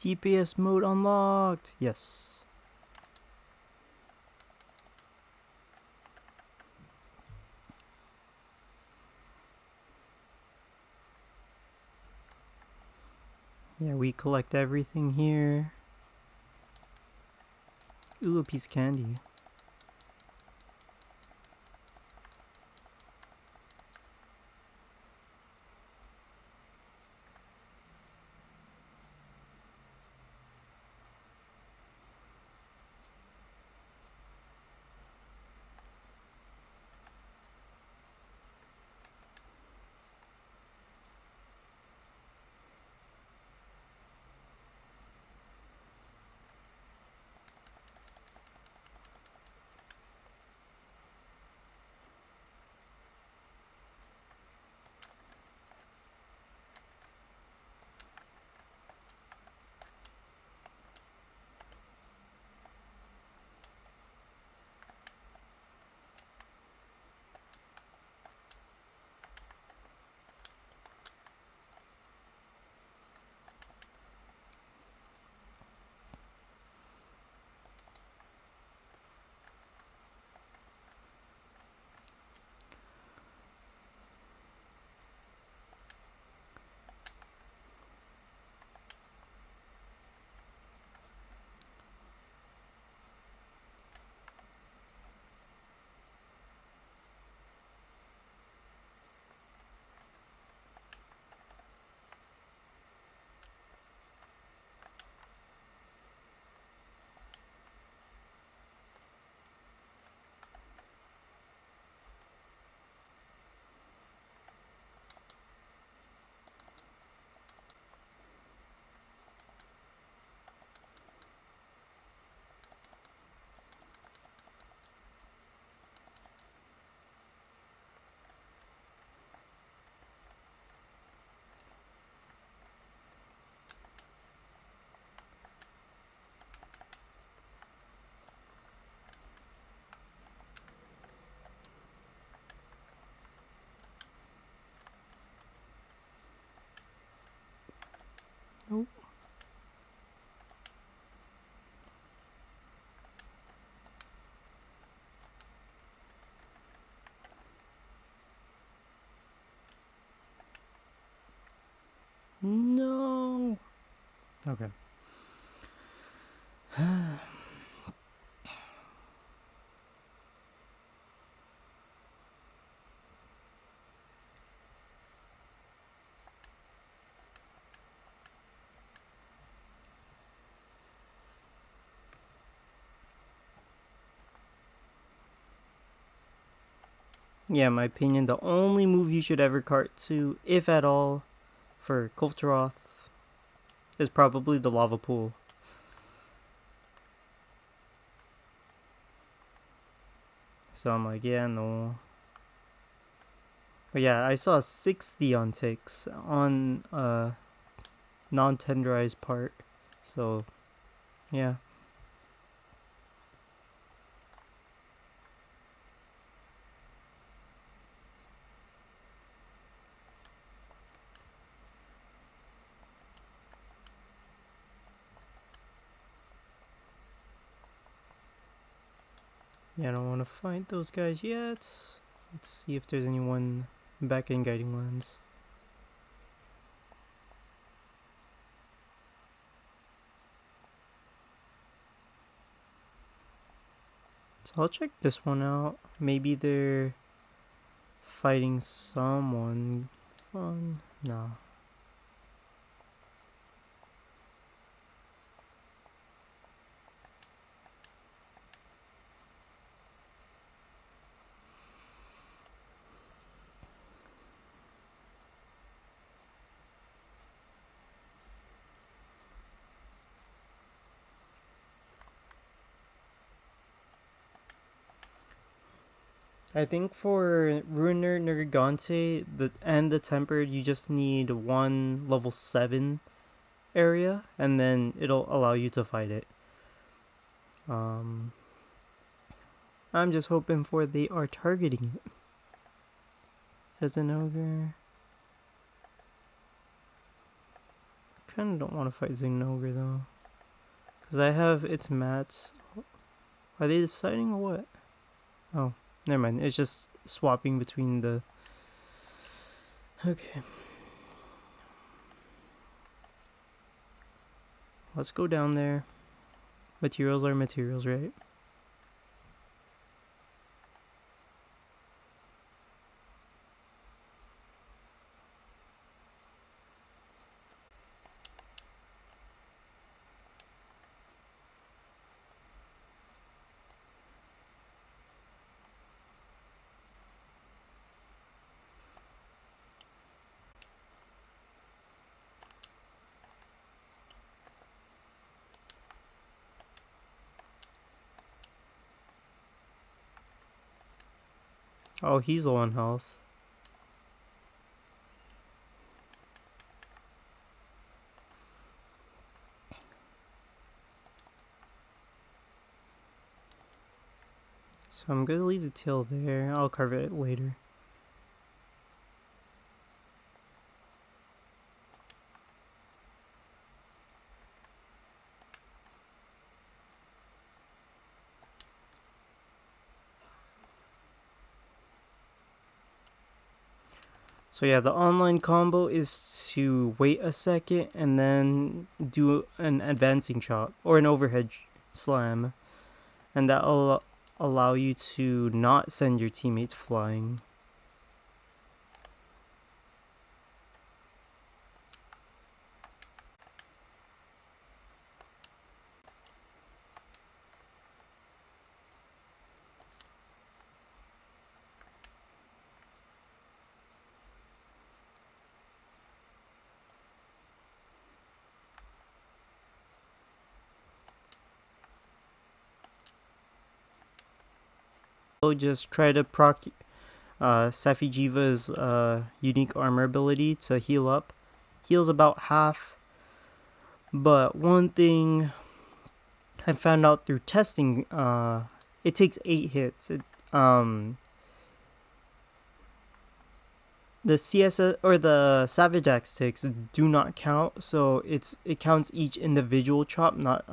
GPS mode unlocked. Yes. Yeah, we collect everything here. Ooh, a piece of candy. Oh. No. Okay. Yeah, in my opinion, the only move you should ever cart to, if at all, for Kultaroth is probably the lava pool. So I'm like, yeah, no. But yeah, I saw 60 on ticks on non-tenderized part. So yeah. Yeah, I don't want to fight those guys yet. Let's see if there's anyone back in Guiding Lands. So I'll check this one out. Maybe they're fighting someone fun. No. I think for Ruiner Nergigante and the Tempered, you just need one level 7 area, and then it'll allow you to fight it. Um, I'm just hoping for they are targeting it. Says an ogre. Kinda don't want to fight Zinogre though. Because I have its mats. Are they deciding or what? Oh, never mind. It's just swapping between the. Okay. Let's go down there. Materials are materials, right? Oh, he's low on health. So I'm gonna leave the tail there. I'll carve it later. So yeah, the online combo is to wait a second and then do an advancing chop or an overhead slam, and that'll allow you to not send your teammates flying. So just try to proc Safijiva's unique armor ability to heal up. Heals about half, but one thing I found out through testing, it takes 8 hits. Um, the CSS or the Savage Axe ticks do not count, so it counts each individual chop, not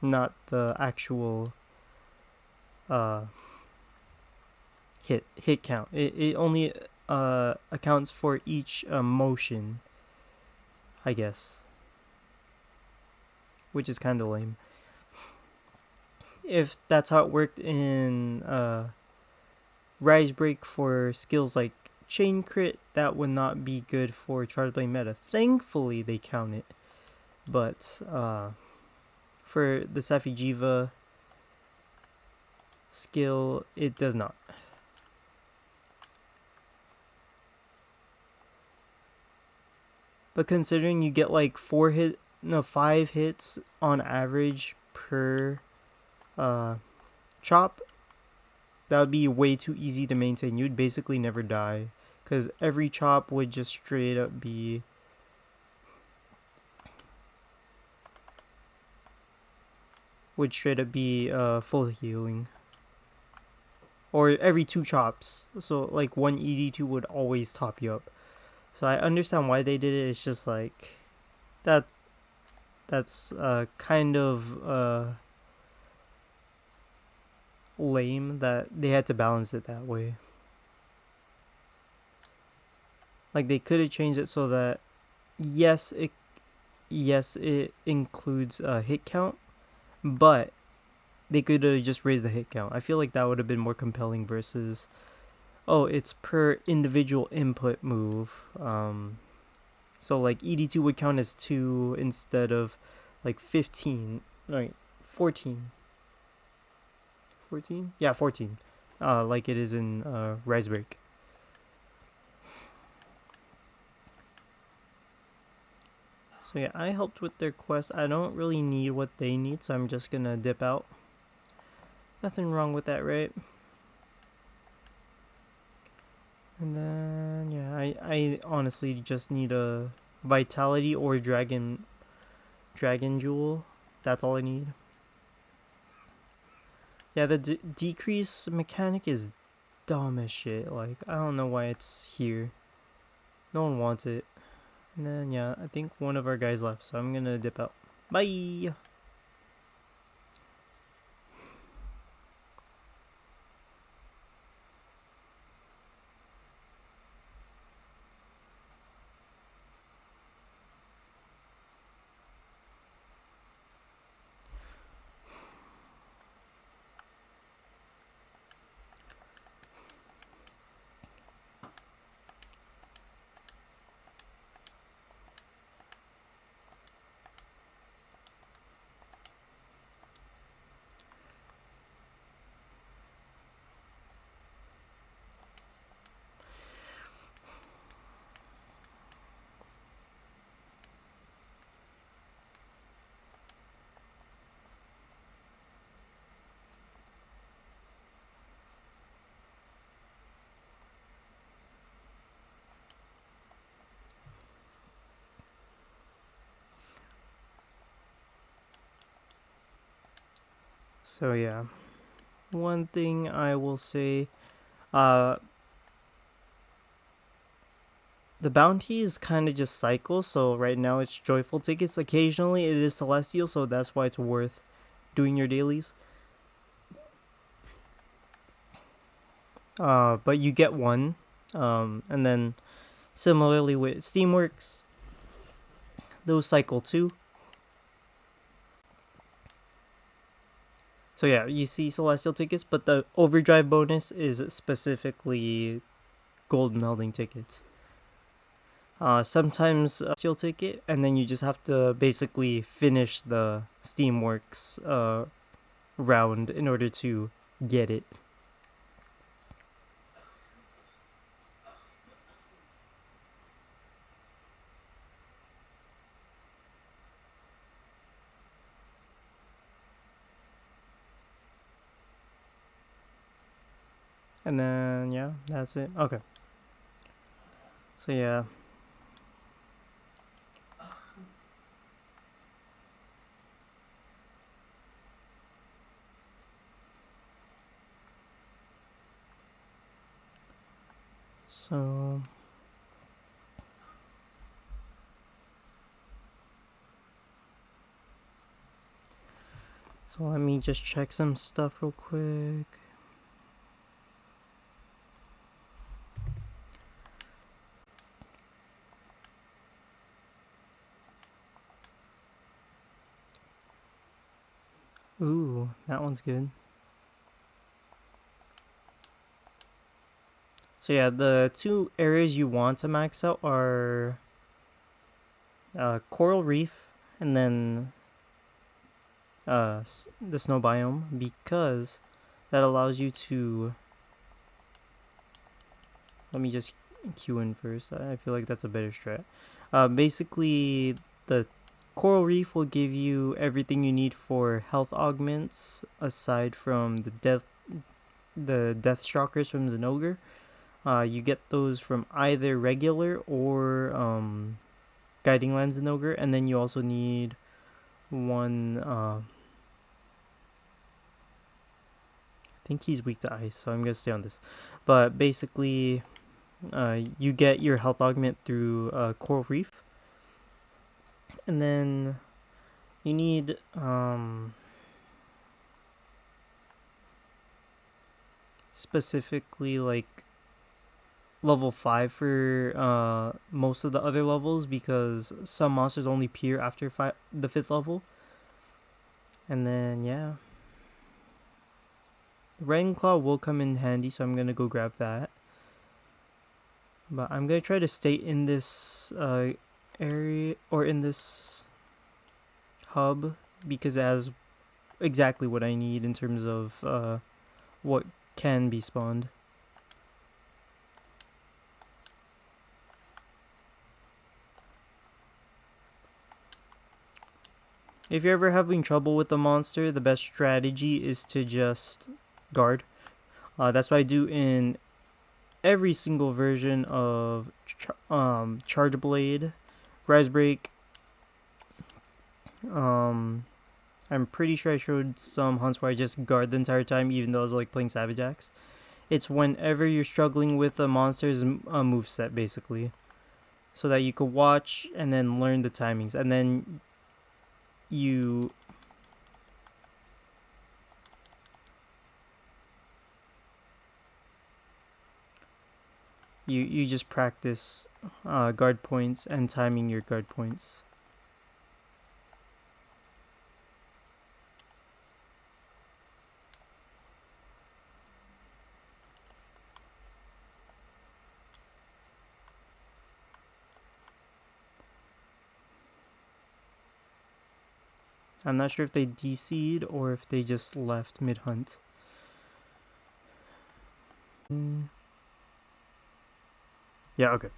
the actual uh hit count. It only accounts for each motion, I guess, which is kind of lame. If that's how it worked in Rise Break for skills like Chain Crit, that would not be good for Charge Blade meta. Thankfully, they count it, but for the Safi'jiiva skill, it does not. But considering you get like 5 hits on average per chop, that would be way too easy to maintain. You'd basically never die, because every chop would just straight up be full healing. Or every 2 chops. So like one ED2 would always top you up. So I understand why they did it. It's just like that's kind of lame that they had to balance it that way. Like they could have changed it so that yes it includes a hit count, but they could have just raised the hit count. I feel like that would have been more compelling versus, oh, it's per individual input move. So like ED2 would count as 2 instead of like 15, right? 14. 14? Yeah, 14. Like it is in Rise Break. So yeah, I helped with their quest. I don't really need what they need, so I'm just gonna dip out. Nothing wrong with that, right? And then yeah, I honestly just need a Vitality or Dragon Jewel. That's all I need. Yeah, the decrease mechanic is dumb as shit. Like, I don't know why it's here. No one wants it. And then yeah, I think one of our guys left, so I'm gonna dip out. Bye! So yeah, one thing I will say, uh, the bounty is kind of just cycle. So right now it's joyful tickets. Occasionally it is celestial, so that's why it's worth doing your dailies. But you get one, and then similarly with Steamworks, those cycle too. So yeah, you see celestial tickets, but the overdrive bonus is specifically gold melding tickets. Sometimes celestial ticket, and then you just have to basically finish the Steamworks round in order to get it. And then yeah, that's it. Okay. So yeah. So let me just check some stuff real quick. Ooh, that one's good. So yeah, the two areas you want to max out are coral reef and then the snow biome, because that allows you to. Let me just queue in first. I feel like that's a better strat. Basically, the coral reef will give you everything you need for health augments, aside from the death stalkers from Zinogre. You get those from either regular or guiding lens Zinogre, and then you also need one. I think he's weak to ice, so I'm gonna stay on this. But basically, you get your health augment through coral reef, and then you need specifically like level 5 for most of the other levels, because some monsters only appear after the 5th level. And then yeah, the Dragon Claw will come in handy, so I'm gonna go grab that. But I'm gonna try to stay in this area, or in this hub, because it has exactly what I need in terms of what can be spawned. If you're ever having trouble with the monster, the best strategy is to just guard. That's what I do in every single version of Charge Blade, Rise Break. I'm pretty sure I showed some hunts where I just guard the entire time, even though I was like playing Savage Axe. It's whenever you're struggling with a monster's moveset, basically, so that you could watch and then learn the timings, and then you you just practice guard points and timing your guard points. I'm not sure if they DC'd or if they just left mid-hunt. Yeah, okay.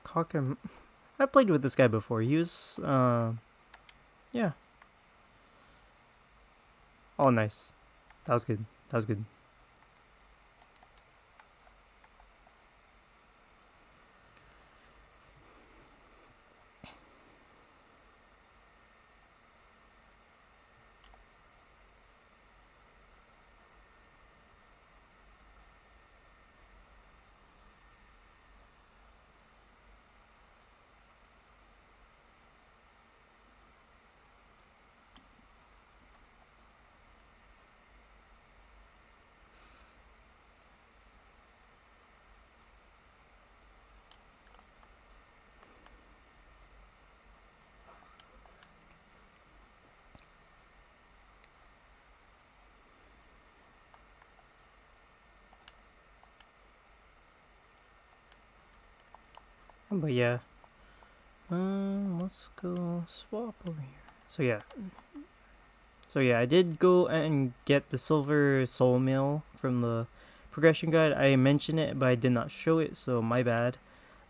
Cockham. I played with this guy before. He was, yeah. Oh, nice. That was good. That was good. But yeah. Let's go swap over here. So yeah, I did go and get the silver soul mail from the progression guide. I mentioned it, but I did not show it, so my bad.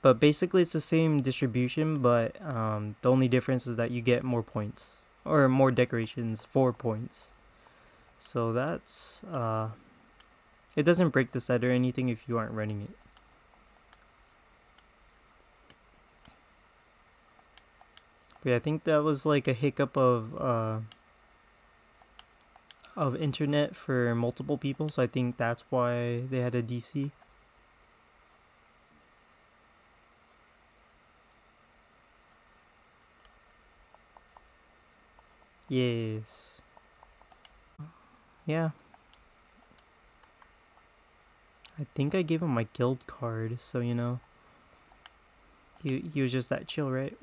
But basically it's the same distribution, but the only difference is that you get more points or more decorations for points. So that's it doesn't break the set or anything if you aren't running it. But yeah, I think that was like a hiccup of internet for multiple people, so I think that's why they had a DC. Yes. Yeah. I think I gave him my guild card, so you know. He was just that chill, right?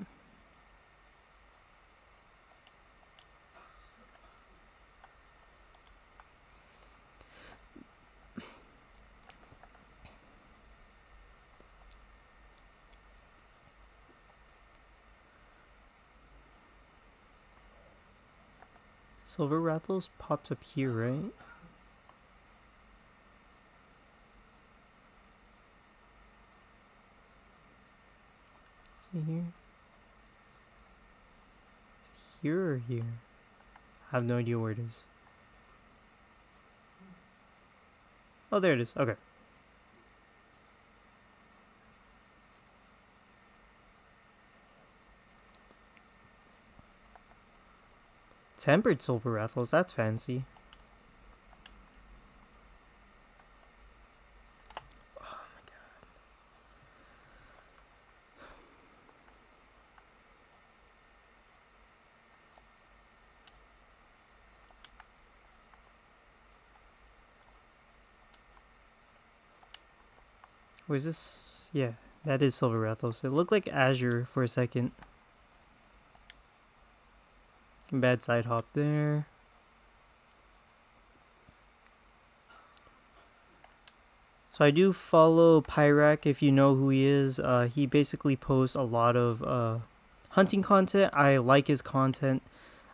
Silver Rathlos pops up here, right? See here? Here or here? I have no idea where it is. Oh, there it is. Okay. Tempered Silver Rathlos, that's fancy. Where's this? Yeah, that is Silver Rathlos. It looked like Azure for a second. Bad side hop there. So I do follow Pyrak if you know who he is. He basically posts a lot of hunting content. I like his content.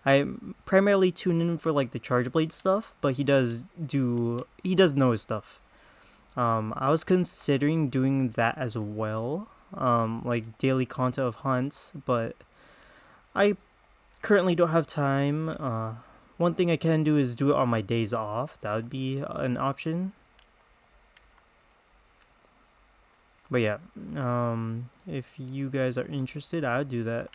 I primarily tune in for like the Charge Blade stuff, but he does know his stuff. I was considering doing that as well, like daily content of hunts, but I currently don't have time. One thing I can do is do it on my days off. That would be an option. But yeah, if you guys are interested, I would do that.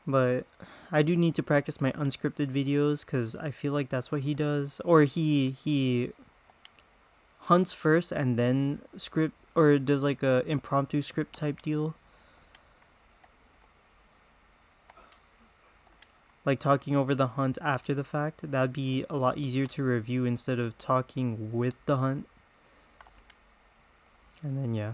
But I do need to practice my unscripted videos because I feel like that's what he does. Or he hunts first and then script, or does like a impromptu script type deal. Like talking over the hunt after the fact. That'd be a lot easier to review instead of talking with the hunt. And then yeah.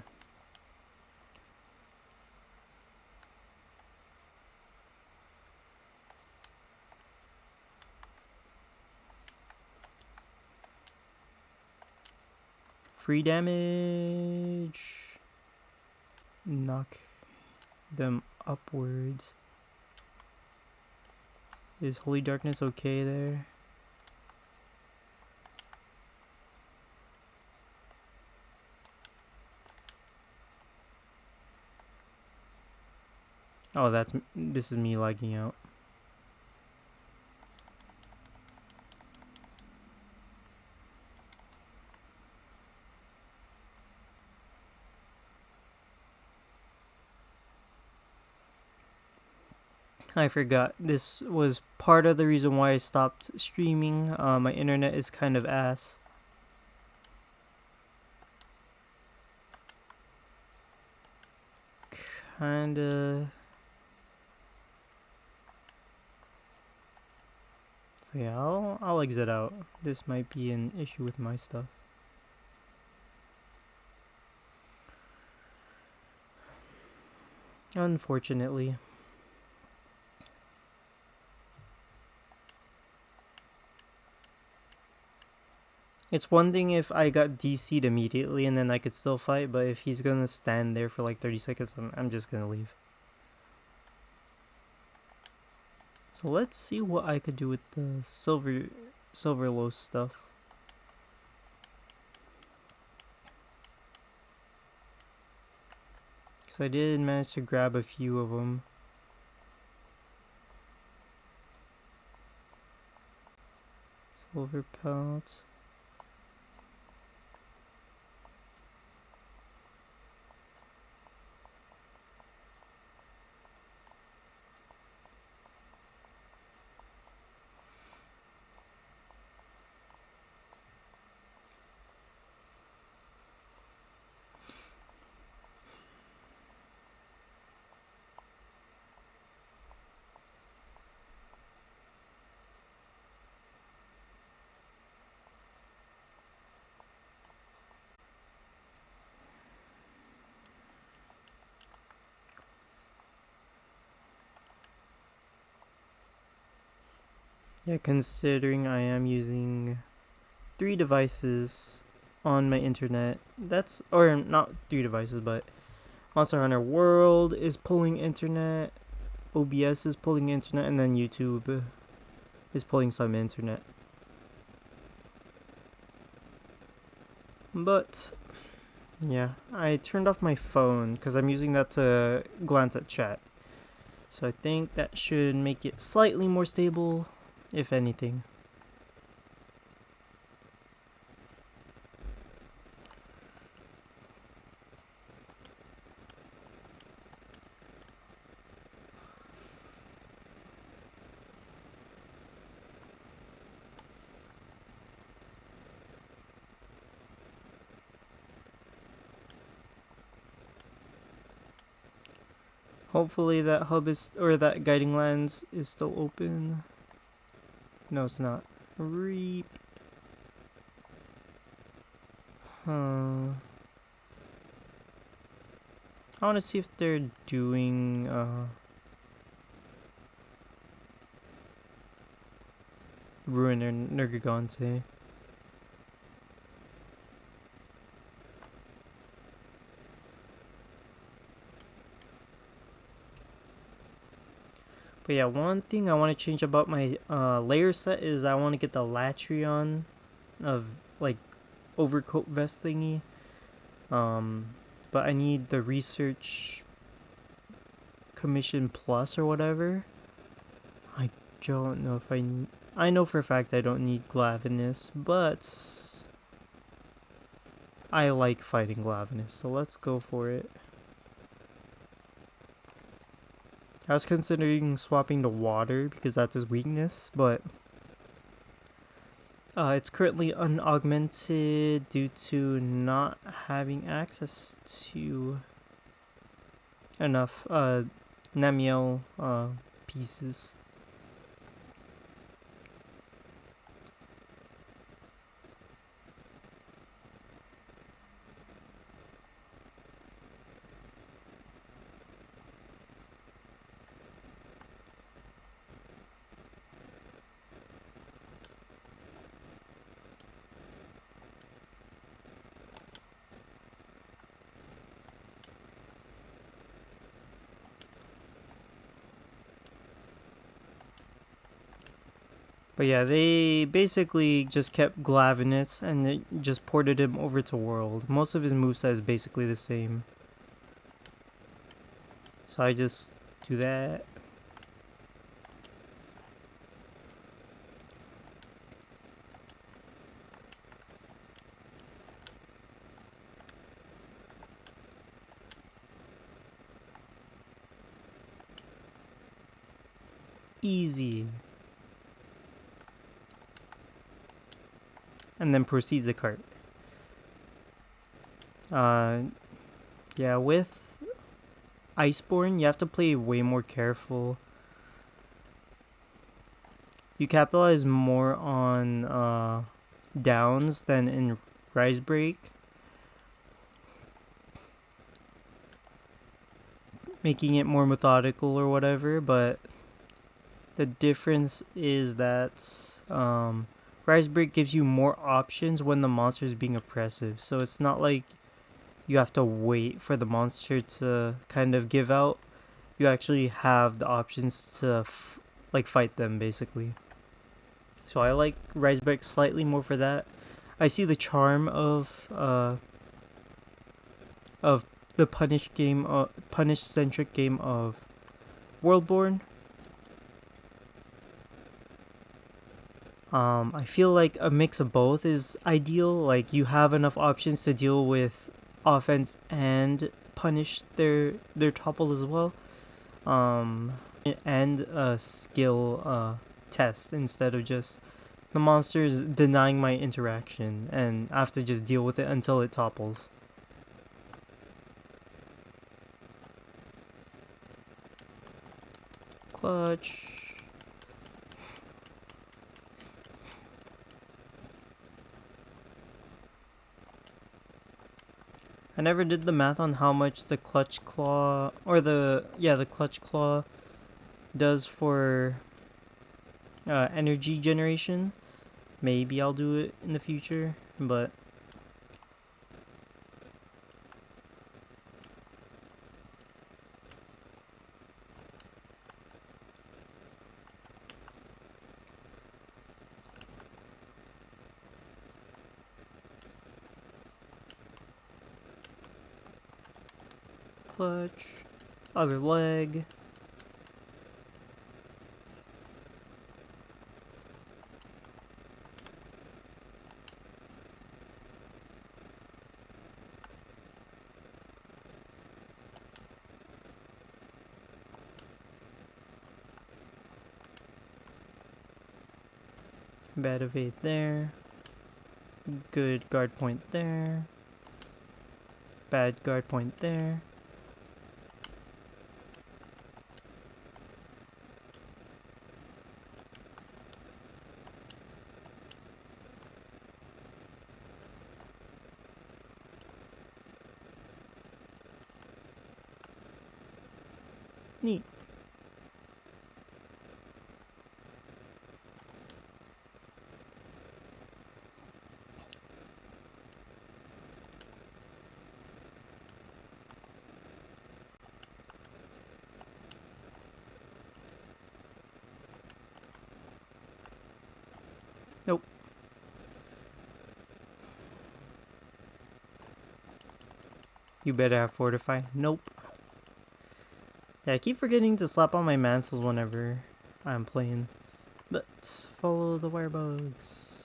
Free damage. Knock them upwards. Is Holy Darkness okay there? Oh, this is me lagging out. I forgot. This was part of the reason why I stopped streaming. My internet is kind of ass. Kinda. So yeah, I'll exit out. This might be an issue with my stuff. Unfortunately. It's one thing if I got DC'd immediately and then I could still fight, but if he's gonna stand there for like 30 seconds, I'm just gonna leave. So let's see what I could do with the Silverlos stuff. So I did manage to grab a few of them. Silver pellets. Yeah, considering I am using 3 devices on my internet, or not 3 devices, but Monster Hunter World is pulling internet, OBS is pulling internet, and then YouTube is pulling some internet. But yeah, I turned off my phone because I'm using that to glance at chat. So I think that should make it slightly more stable, if anything. Hopefully that hub is, or that guiding lens is still open. No, it's not. Reap. Huh. I want to see if they're doing, Ruin or Nergigante. But yeah, one thing I want to change about my layer set is I want to get the Latrion of like overcoat vest thingy. But I need the research commission plus or whatever. I don't know if I know for a fact I don't need Glavenus, but I like fighting Glavenus, so let's go for it. I was considering swapping to water because that's his weakness, but it's currently unaugmented due to not having access to enough Namiel pieces. But yeah, they basically just kept Glavenus and they just ported him over to World. Most of his moveset is basically the same. So I just do that. Easy. And then proceeds the cart. Yeah, with Iceborne, you have to play way more careful. You capitalize more on downs than in Rise Break, making it more methodical or whatever, but the difference is that Rise Break gives you more options when the monster is being oppressive, so it's not like you have to wait for the monster to kind of give out. You actually have the options to like fight them basically. So I like Rise Break slightly more for that. I see the charm of the punish centric game of Worldborne. I feel like a mix of both is ideal. Like you have enough options to deal with offense and punish their topples as well. And a skill test instead of just the monsters denying my interaction and I have to just deal with it until it topples. Clutch. I never did the math on how much the clutch claw or the clutch claw does for energy generation. Maybe I'll do it in the future, but clutch, other leg. Bad evade there. Good guard point there. Bad guard point there. Neat. Nope. You better have fortify. Nope. Yeah, I keep forgetting to slap on my mantles whenever I'm playing. But follow the wirebugs.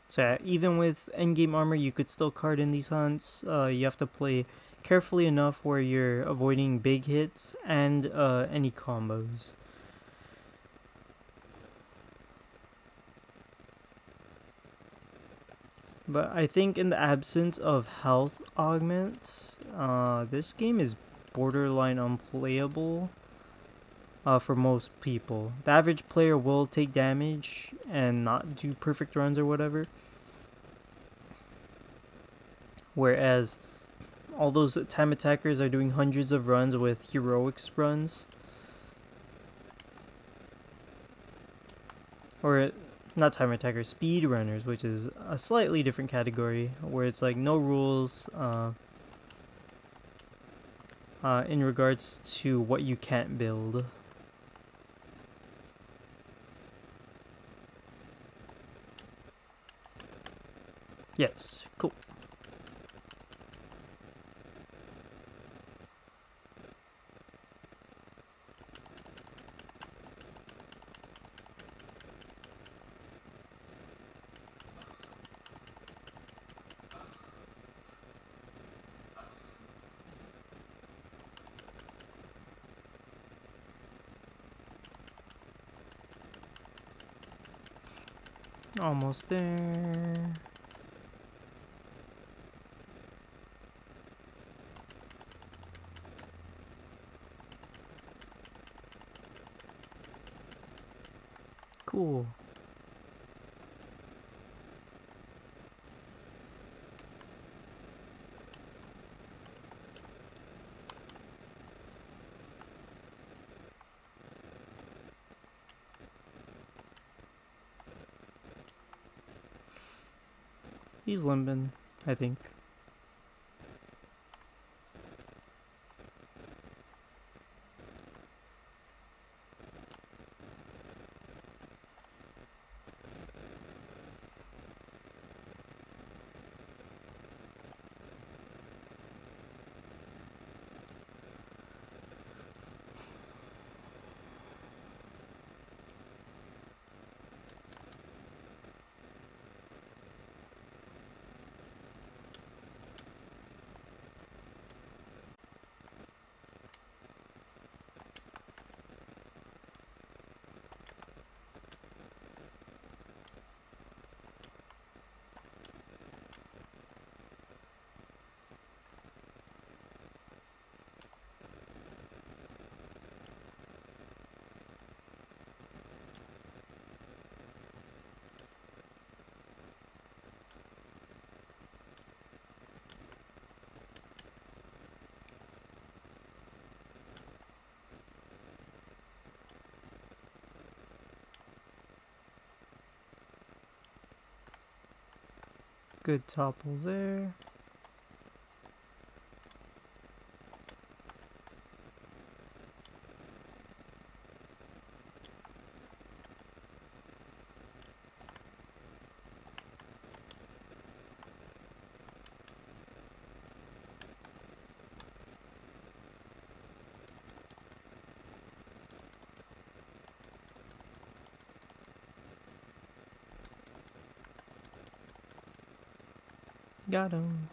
So yeah, even with endgame armor, you could still card in these hunts. You have to play carefully enough where you're avoiding big hits and any combos. But I think in the absence of health augment, this game is borderline unplayable for most people. The average player will take damage and not do perfect runs or whatever. Whereas all those time attackers are doing hundreds of runs with heroics runs. Or not time attackers, speed runners, which is a slightly different category where it's like no rules in regards to what you can't build. Yes, cool. Almost there. Cool. He's limping, I think. Good topple there. Got him.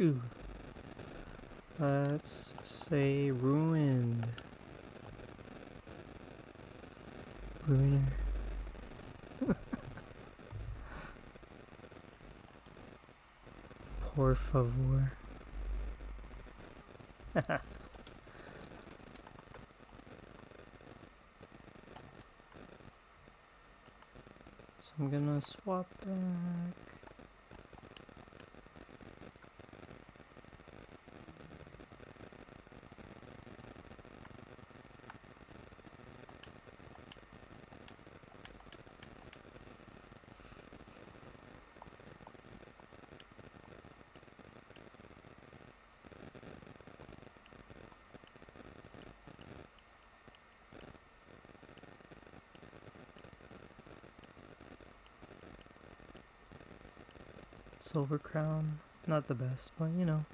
Ooh. Let's say ruined. Ruiner. Por favor. So I'm gonna swap back. Silver crown, not the best, but you know.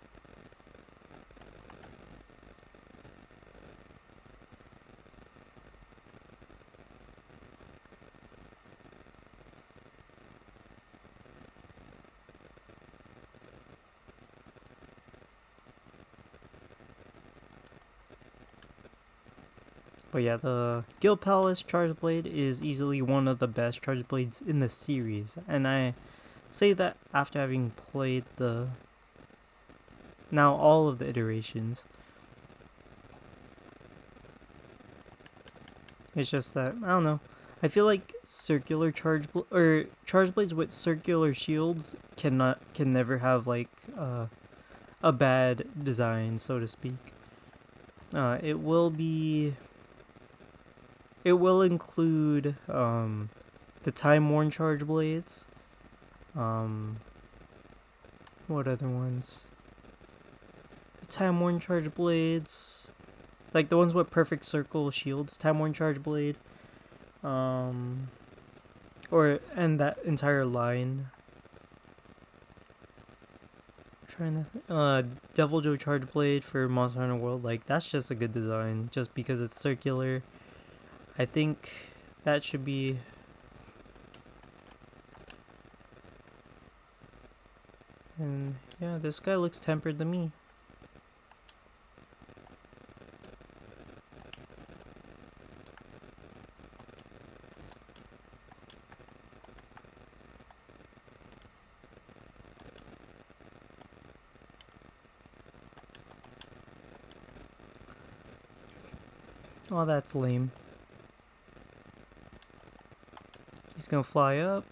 But yeah, the Guild Palace Charge Blade is easily one of the best Charge Blades in the series, and I say that after having played now all of the iterations. It's just that, I don't know, I feel like circular charge blades with circular shields can never have like a bad design, so to speak. It will include the time worn charge blades. What other ones? The time worn charge blades, like the ones with perfect circle shields. Time worn charge blade. And that entire line. I'm trying to Devil Joe Charge Blade for Monster Hunter World, like that's just a good design just because it's circular. I think that should be and yeah, this guy looks tempered to me. Oh, that's lame. He's gonna fly up.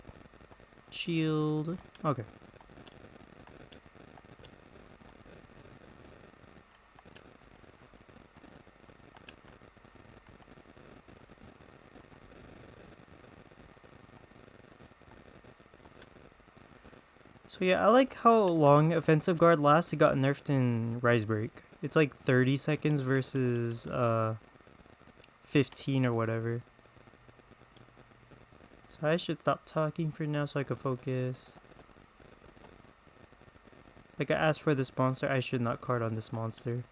Shield. Okay. So yeah, I like how long offensive guard lasts. It got nerfed in Rise Break. It's like 30 seconds versus 15 or whatever. So I should stop talking for now so I can focus. Like I asked for this monster, I should not card on this monster.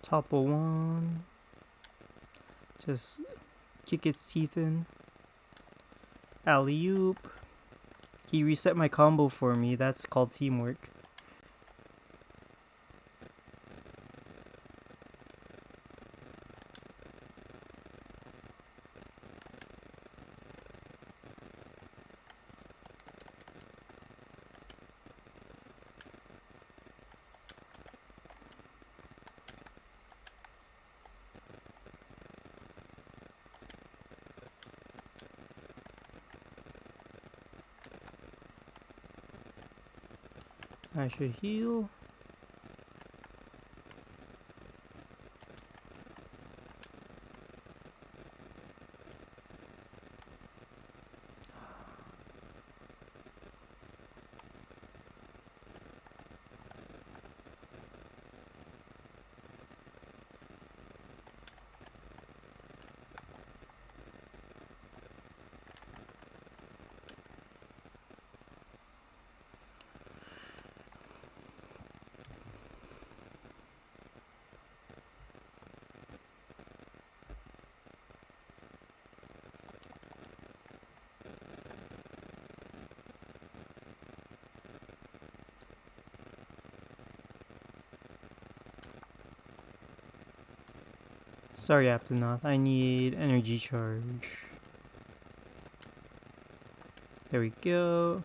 Topple one. Just kick its teeth in. Alley-oop. He reset my combo for me. That's called teamwork. I should heal. Sorry, Aptonoth. I need energy charge. There we go.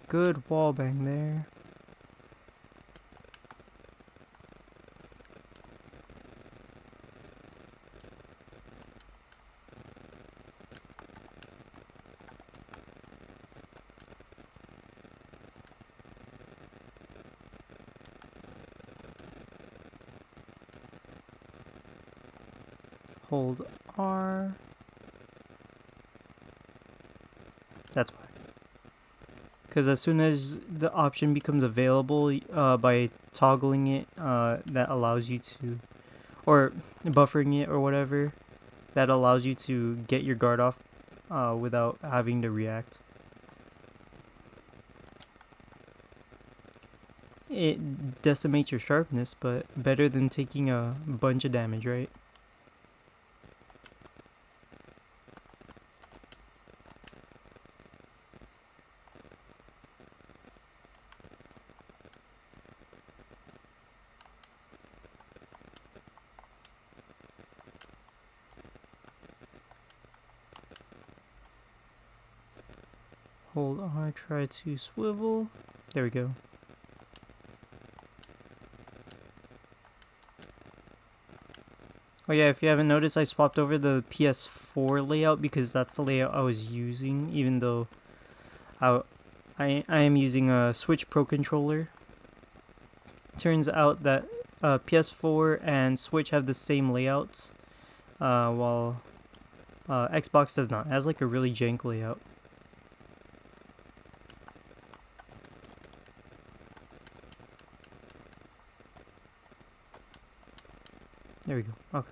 Good wall bang there. Hold R. That's why. Because as soon as the option becomes available, by toggling it, that allows you to, or buffering it or whatever, that allows you to get your guard off without having to react. It decimates your sharpness, but better than taking a bunch of damage, right? Hold R, try to swivel. There we go. Oh yeah, if you haven't noticed, I swapped over the PS4 layout because that's the layout I was using, even though I am using a Switch Pro controller. Turns out that PS4 and Switch have the same layouts, while Xbox does not. It has like a really jank layout. There we go. Okay.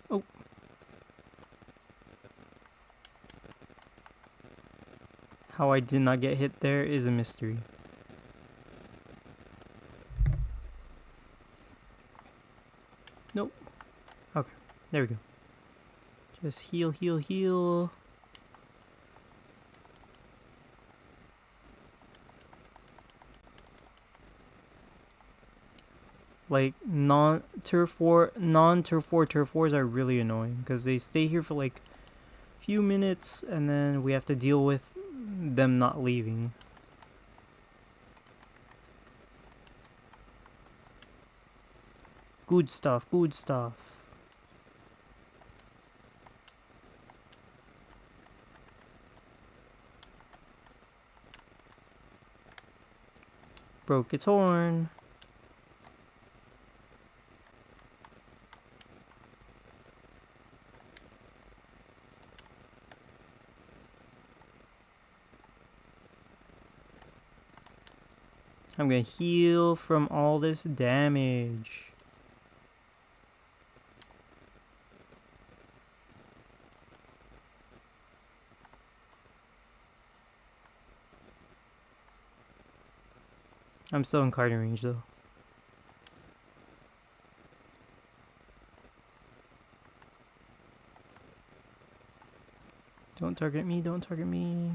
Oh. How I did not get hit there is a mystery. Nope. Okay. There we go. Just heal, heal, heal. Like non turf wars are really annoying because they stay here for like few minutes and then we have to deal with them not leaving. Good stuff, good stuff. Broke its horn. I'm gonna heal from all this damage. I'm still in carding range though. Don't target me, don't target me.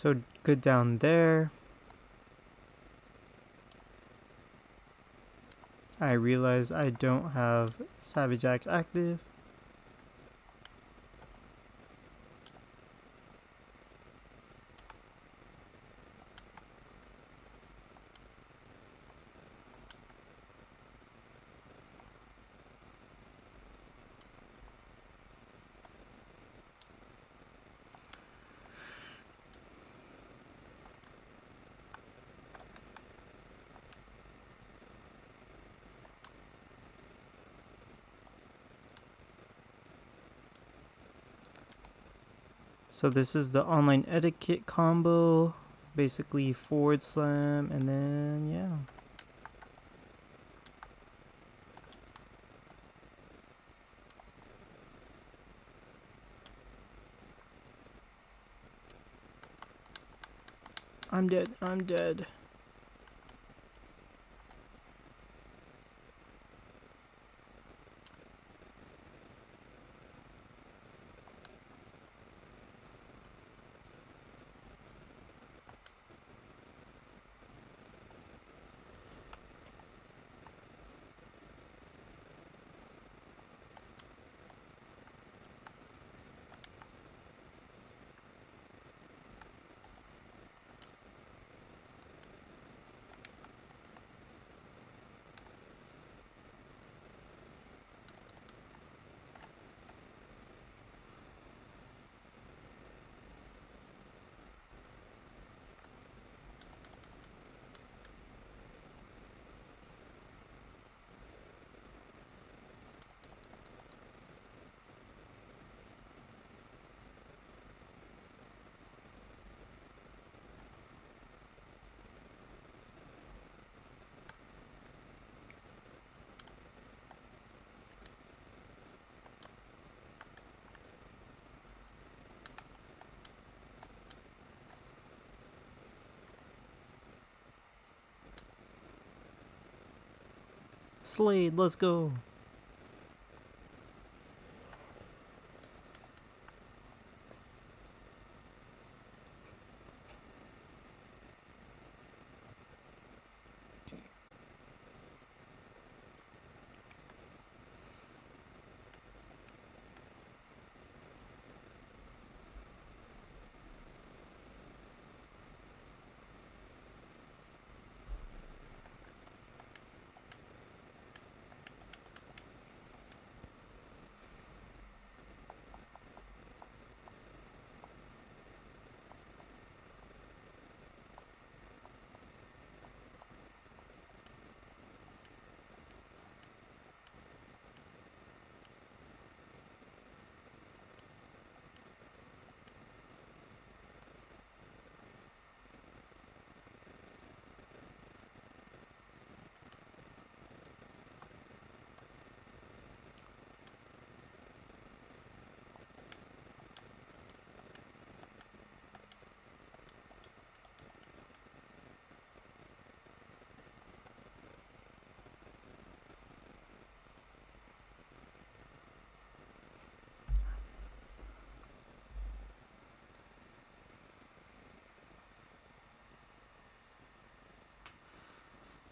So good down there. I realize I don't have Savage Axe active. So this is the online etiquette combo. Basically forward slam and then yeah. I'm dead, I'm dead. Slade, let's go.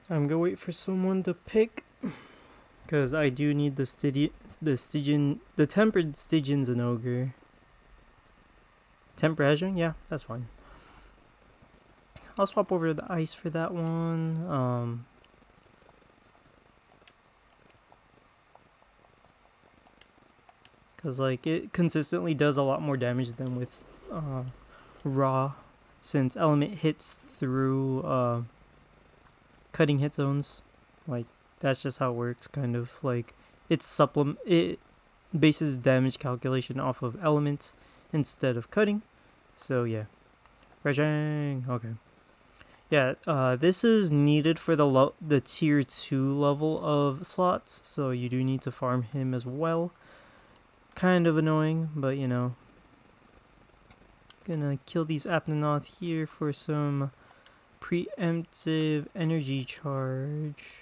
I'm gonna wait for someone to pick, because I do need the tempered Stygian's an ogre. Temper Azure? Yeah, that's fine. I'll swap over to the ice for that one. Because like it consistently does a lot more damage than with raw, since element hits through cutting hit zones. Like that's just how it works, kind of. Like it bases damage calculation off of elements instead of cutting. So yeah. Rajang. Okay. Yeah, this is needed for the tier 2 level of slots, so you do need to farm him as well. Kind of annoying, but you know. Gonna kill these Apnonoth here for some preemptive energy charge.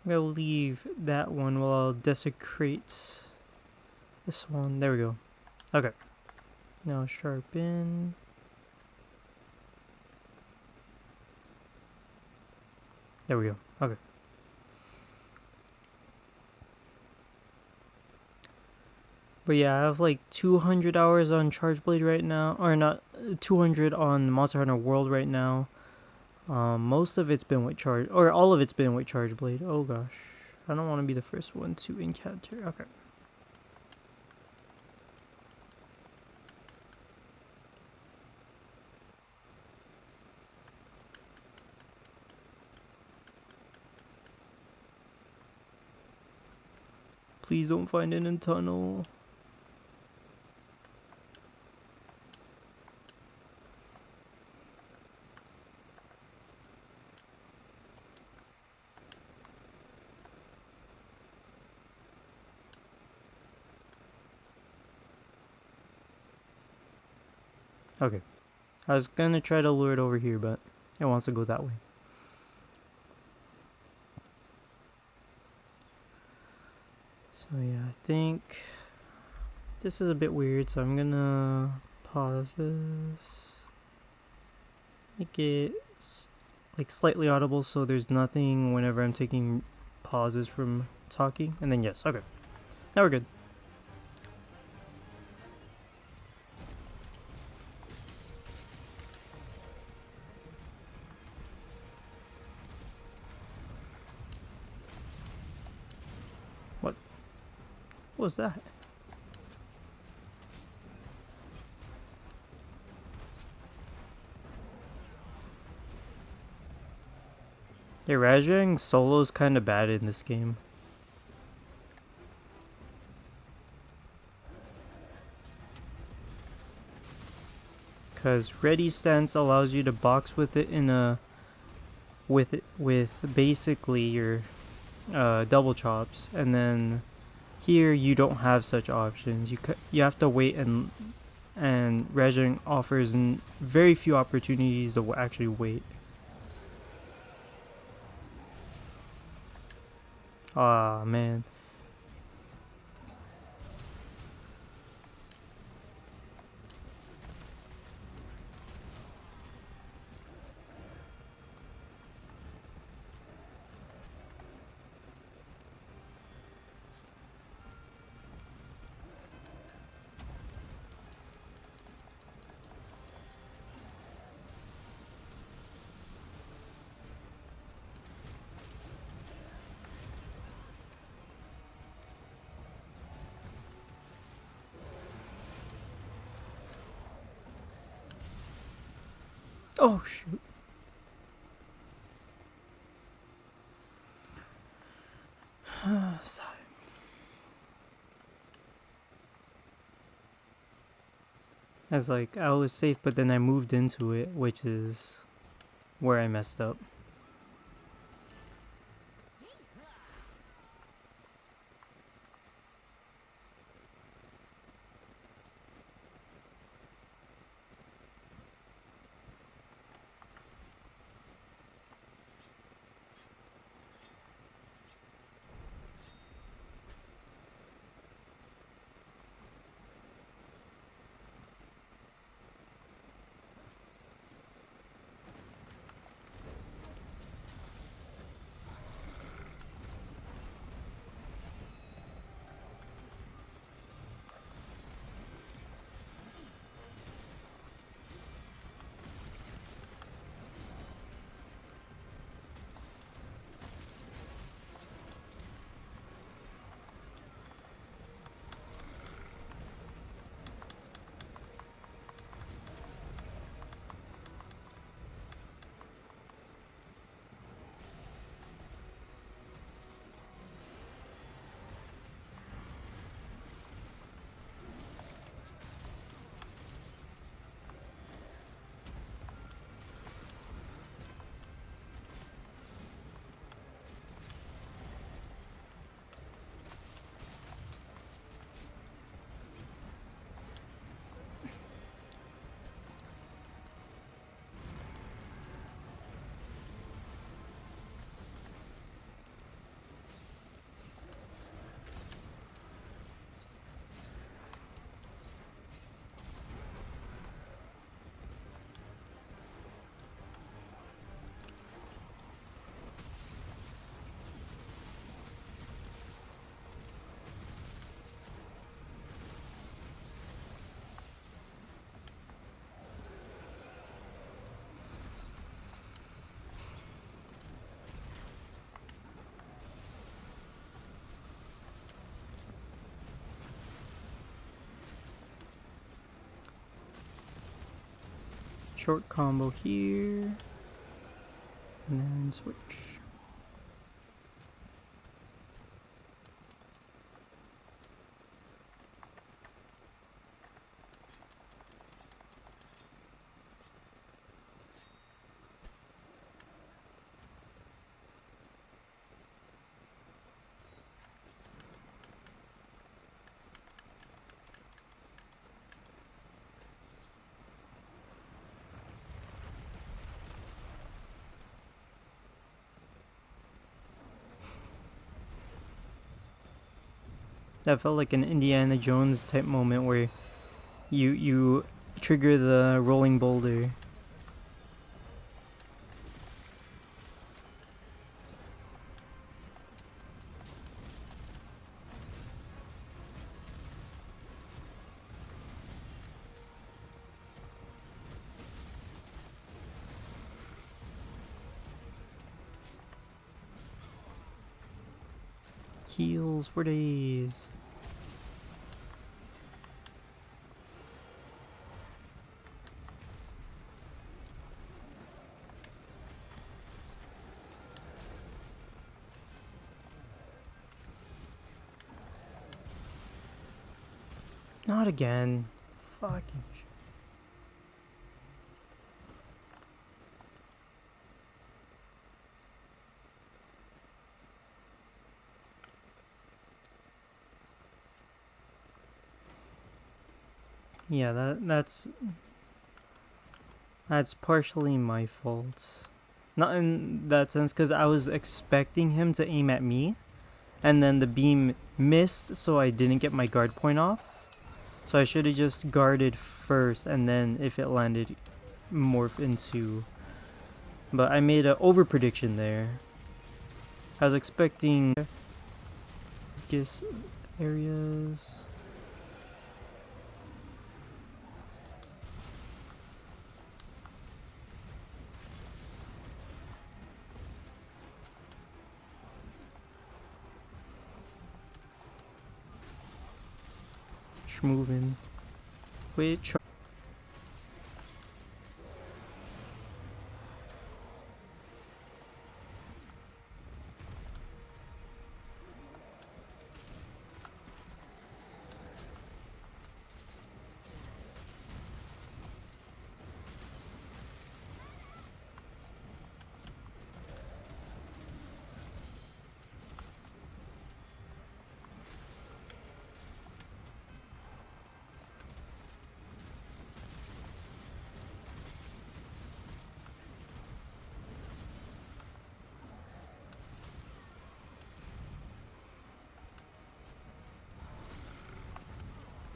I'm gonna leave that one while I'll desecrate this one. There we go. Okay. Now sharpen. There we go. Okay. But yeah, I have like 200 hours on Charge Blade right now, or not 200 on Monster Hunter World right now. Most of it's been with Charge, or all of it's been with Charge Blade. Oh gosh, I don't want to be the first one to encounter. Okay. Please don't find it in tunnel. Okay. I was gonna try to lure it over here, but it wants to go that way. So yeah, I think this is a bit weird, so I'm gonna pause this. Make it like slightly audible so there's nothing whenever I'm taking pauses from talking. And then yes, okay. Now we're good. What was that? Yeah, Rajang solo's kind of bad in this game. Because ready stance allows you to box with it in a with basically your double chops, and then here you don't have such options. You have to wait, and Rajang offers very few opportunities to actually wait. Ah man. Oh shoot. Sorry. I was like, I was safe, but then I moved into it, which is where I messed up. Short combo here. And then switch. That felt like an Indiana Jones type moment where you trigger the rolling boulder. Heals for days. Not again. Fucking shit. Yeah, that's partially my fault. Not in that sense, because I was expecting him to aim at me, and then the beam missed, so I didn't get my guard point off. So I should have just guarded first, and then if it landed, morph into. But I made an over prediction there. I was expecting guess areas. Moving. Wait.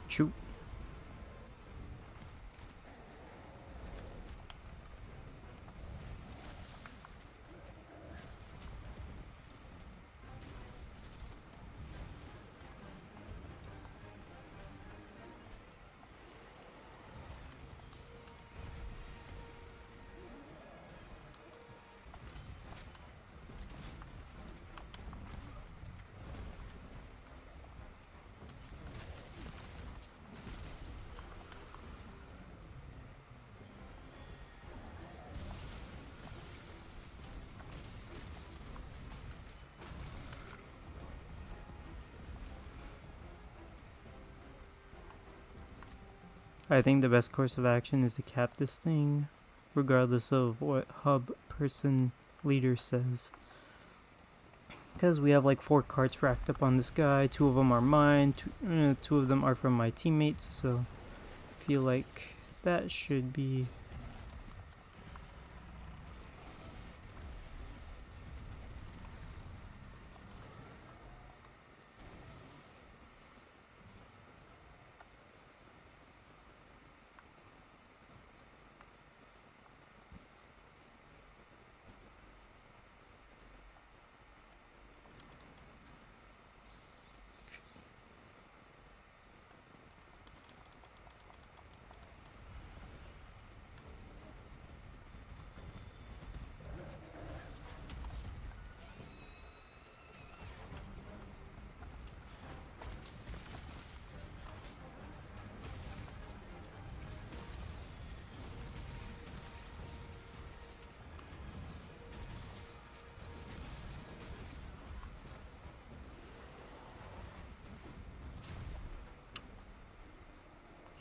Shoot. I think the best course of action is to cap this thing, regardless of what hub person leader says. Because we have like 4 cards racked up on this guy, 2 of them are mine, 2 of them are from my teammates, so I feel like that should be.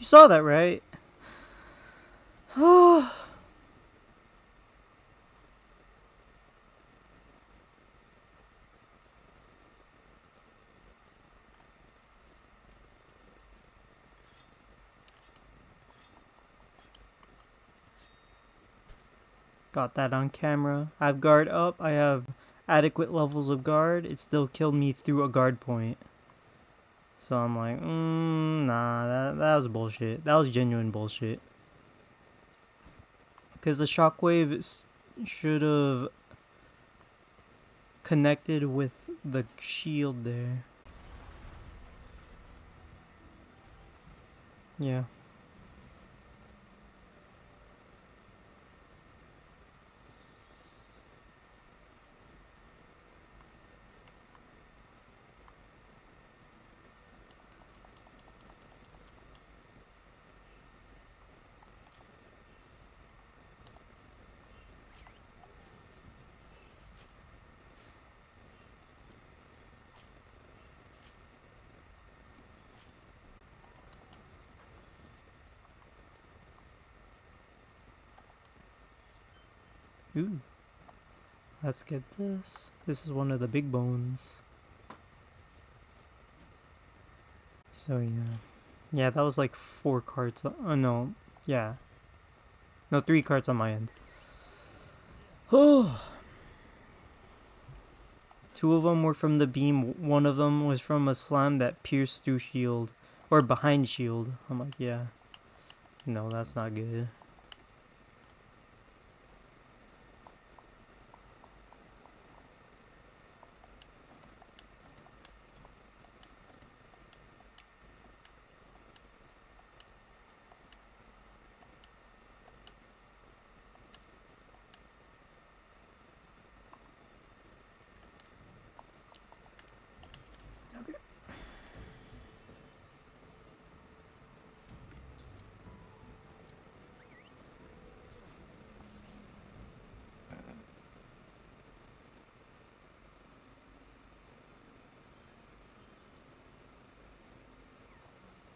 You saw that, right? Got that on camera. I have guard up. I have adequate levels of guard. It still killed me through a guard point. So I'm like, nah, that was bullshit. That was genuine bullshit. Because the shockwave should have connected with the shield there. Yeah. Ooh. Let's get this. This is one of the big bones. So yeah. Yeah, that was like 4 cards. Oh no. Yeah. No, 3 cards on my end. Oh. 2 of them were from the beam. 1 of them was from a slam that pierced through shield. Or behind shield. I'm like, yeah. No, that's not good.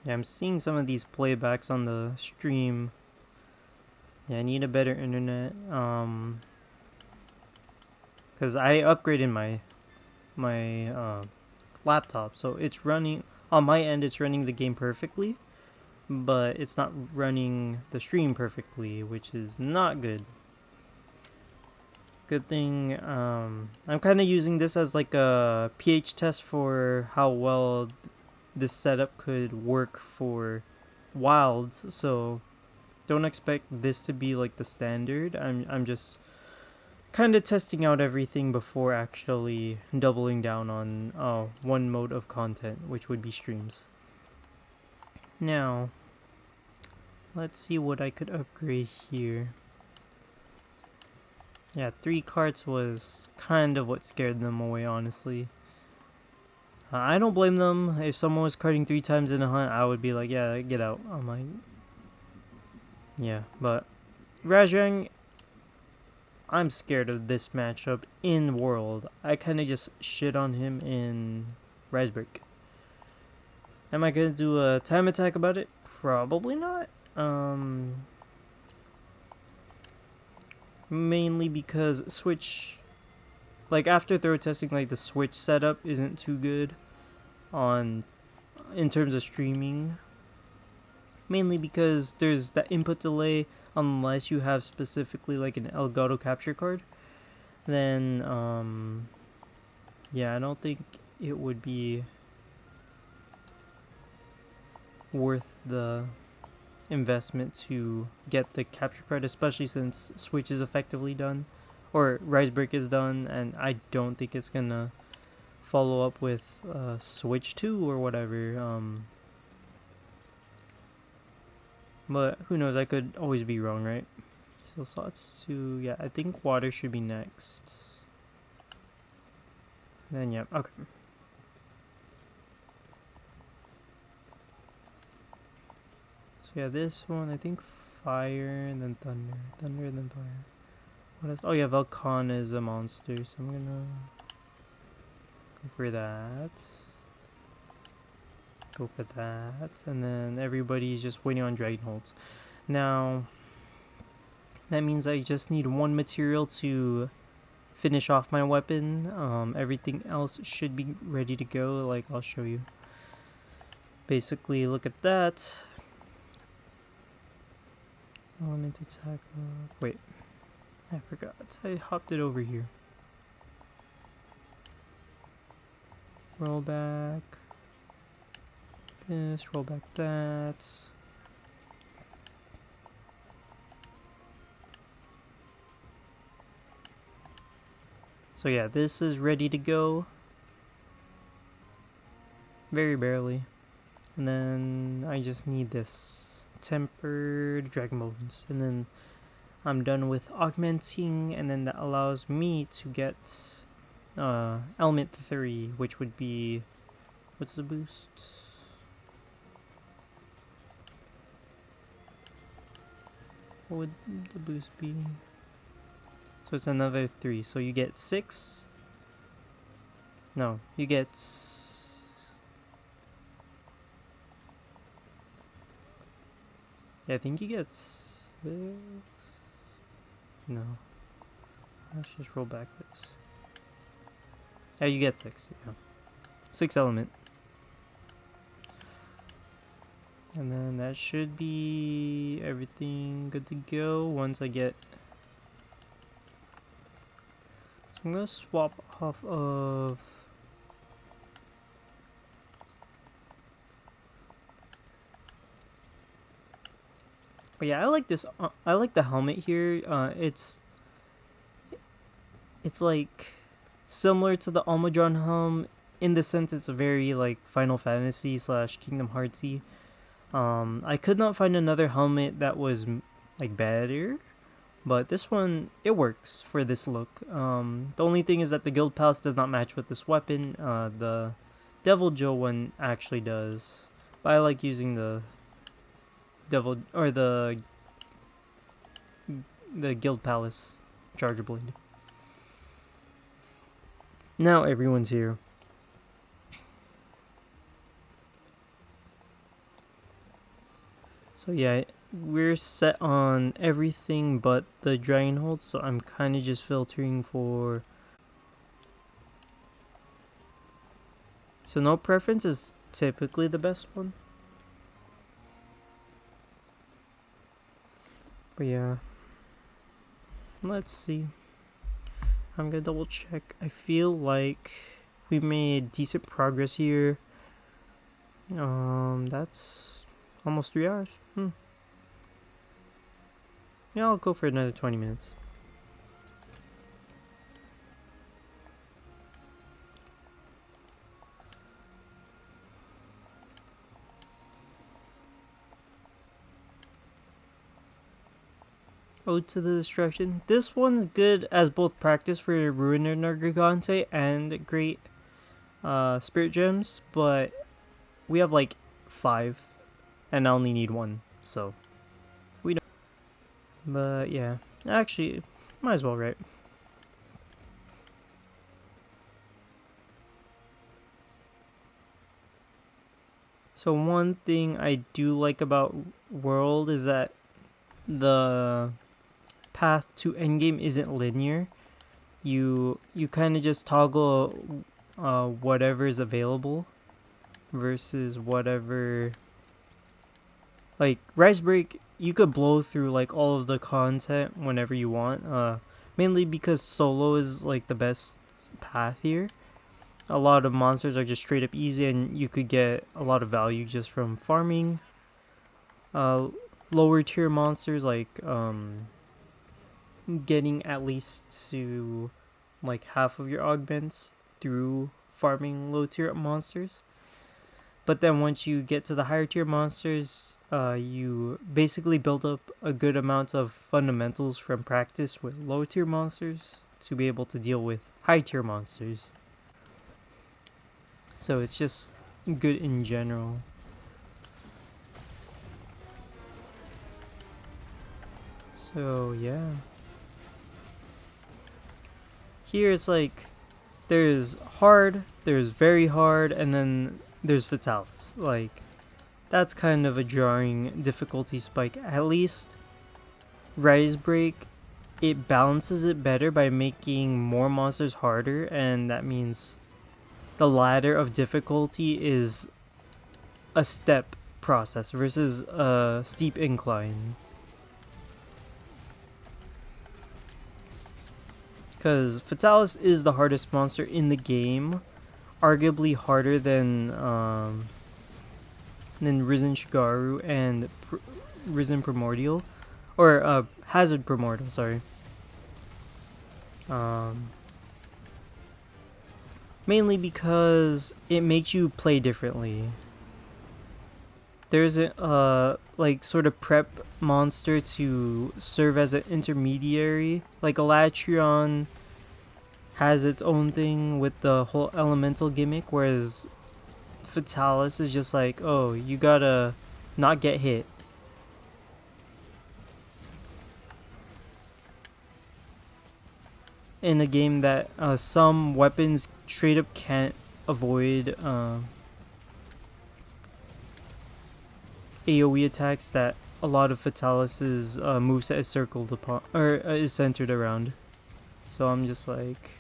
Yeah, I'm seeing some of these playbacks on the stream. Yeah, I need a better internet. Cause I upgraded my laptop, so it's running on my end. It's running the game perfectly, but it's not running the stream perfectly, which is not good. Good thing. I'm kind of using this as like a pH test for how well this setup could work for wilds. So don't expect this to be like the standard. I'm just kind of testing out everything before actually doubling down on one mode of content, which would be streams. Now, let's see what I could upgrade here. Yeah, 3 carts was kind of what scared them away, honestly. I don't blame them. If someone was carting 3 times in a hunt, I would be like, yeah, get out. I'm like, yeah, but Rajang, I'm scared of this matchup in World. I kind of just shit on him in Rise Break. Am I gonna do a time attack about it? Probably not. Mainly because Switch, like after throw testing, like the Switch setup isn't too good on in terms of streaming. Mainly because there's that input delay unless you have specifically like an Elgato capture card. Then yeah, I don't think it would be worth the investment to get the capture card, especially since Switch is effectively done, or Rise Break is done, and I don't think it's gonna follow up with Switch 2 or whatever. But who knows? I could always be wrong, right? So slots 2, yeah, I think water should be next. Then yeah, okay. So yeah, this one I think fire and then thunder, thunder and then fire. What else? Oh yeah, Volcan is a monster, so I'm gonna go for that. go for that. And then everybody's just waiting on dragon holds. Now, that means I just need one material to finish off my weapon. Everything else should be ready to go. Like, I'll show you. Basically, look at that. Element attack. Wait, I forgot. I hopped it over here. Roll back. This, roll back that. So yeah, this is ready to go. Very barely. And then I just need this tempered dragon bones. And then I'm done with augmenting, and then that allows me to get element 3, which would be, what's the boost? What would the boost be? So it's another 3. So you get 6. No, you get... Yeah, I think you get 6. No. Let's just roll back this. Yeah, you get 6. Yeah. 6 element. And then that should be everything good to go once I get... So I'm gonna swap off of... But yeah, I like this. I like the helmet here. It's like similar to the Almudron helm in the sense it's a very like Final Fantasy / Kingdom Heartsy. I could not find another helmet that was like better, but this one it works for this look. The only thing is that the Guild Palace does not match with this weapon. The Devil Joe one actually does, but I like using the Devil or the Guild Palace Charger Blade. Now everyone's here. So yeah, we're set on everything but the dragon hold, so I'm kind of just filtering for... So no preference is typically the best one. But yeah, let's see. I'm gonna double check. I feel like we made decent progress here. That's almost 3 hours. Yeah, I'll go for another 20 minutes. Ode to the Destruction. This one's good as both practice for Ruiner Nargigante and great Spirit Gems, but we have like 5, and I only need 1, so we don't. But yeah, actually, might as well, right? So one thing I do like about World is that the path to endgame isn't linear. You kind of just toggle whatever is available versus whatever. Like Rise Break, you could blow through like all of the content whenever you want. Mainly because solo is like the best path here. A lot of monsters are just straight up easy, and you could get a lot of value just from farming. Lower tier monsters like getting at least to like half of your augments through farming low tier monsters. But then once you get to the higher tier monsters, you basically build up a good amount of fundamentals from practice with low tier monsters to be able to deal with high tier monsters. So it's just good in general. So yeah. Here it's like there's hard, there's very hard, and then there's Fatalis. Like, that's kind of a jarring difficulty spike. At least Rise Break, it balances it better by making more monsters harder, and that means the ladder of difficulty is a step process versus a steep incline. Because Fatalis is the hardest monster in the game, arguably harder than Risen Shigaru and Risen Primordial, or Hazard Primordial. Sorry. Mainly because it makes you play differently. There's a like sort of prep monster to serve as an intermediary. Like Elatrion has its own thing with the whole elemental gimmick, whereas Fatalis is just like, oh, you gotta not get hit. In a game that some weapons straight up can't avoid AoE attacks that a lot of Fatalis's moveset is circled upon, or is centered around. So I'm just like,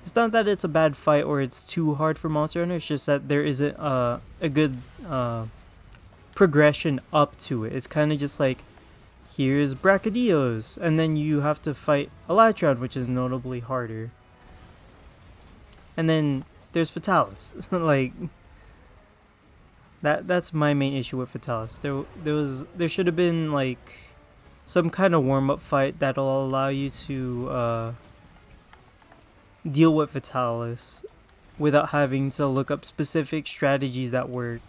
it's not that it's a bad fight or it's too hard for Monster Hunter, it's just that there isn't a good progression up to it. It's kind of just like, here's Brachydios, and then you have to fight Elatrion, which is notably harder. And then there's Fatalis. Like, that's my main issue with Fatalis. There should have been like some kind of warm-up fight that'll allow you to deal with Fatalis without having to look up specific strategies that work.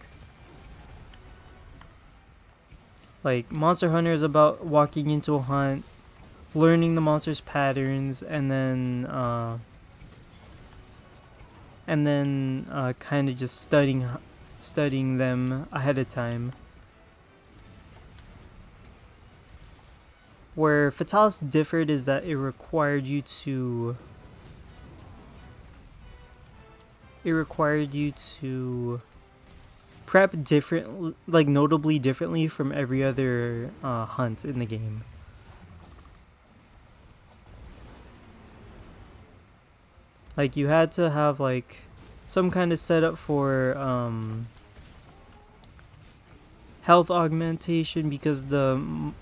Like, Monster Hunter is about walking into a hunt, learning the monster's patterns, and then kind of just studying them ahead of time. Where Fatalis differed is that it required you to prep different, like notably differently from every other hunt in the game. Like, you had to have like some kind of setup for health augmentation because Fatalis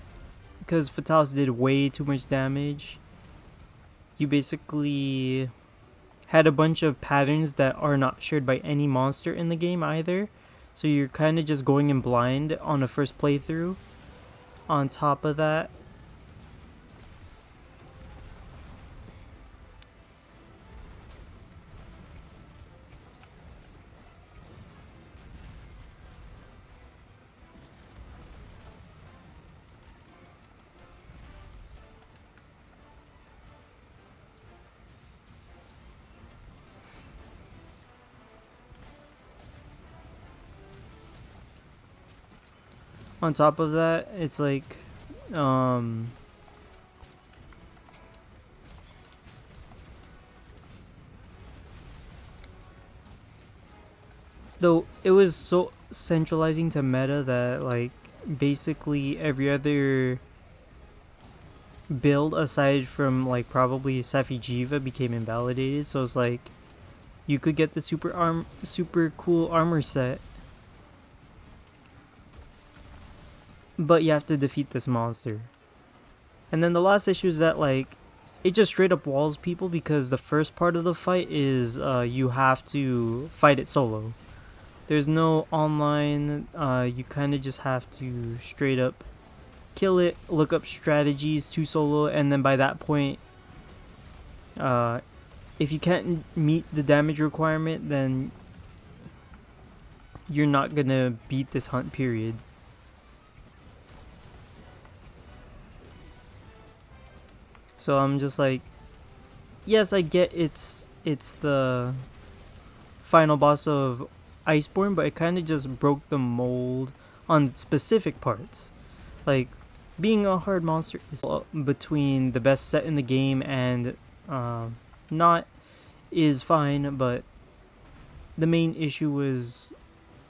did way too much damage. You basically had a bunch of patterns that are not shared by any monster in the game either. So you're kind of just going in blind on a first playthrough. On top of that, it's like, though it was so centralizing to meta that like basically every other build aside from like probably Safi'jiiva became invalidated. So it's like you could get the super cool armor set, but you have to defeat this monster. And then the last issue is that like it just straight up walls people because the first part of the fight is you have to fight it solo. There's no online, you kind of just have to straight up kill it, look up strategies to solo, and then by that point, if you can't meet the damage requirement, then you're not gonna beat this hunt, period. So I'm just like, yes, I get it's the final boss of Iceborne, but it kind of just broke the mold on specific parts. Like, being a hard monster is between the best set in the game and not is fine, but the main issue was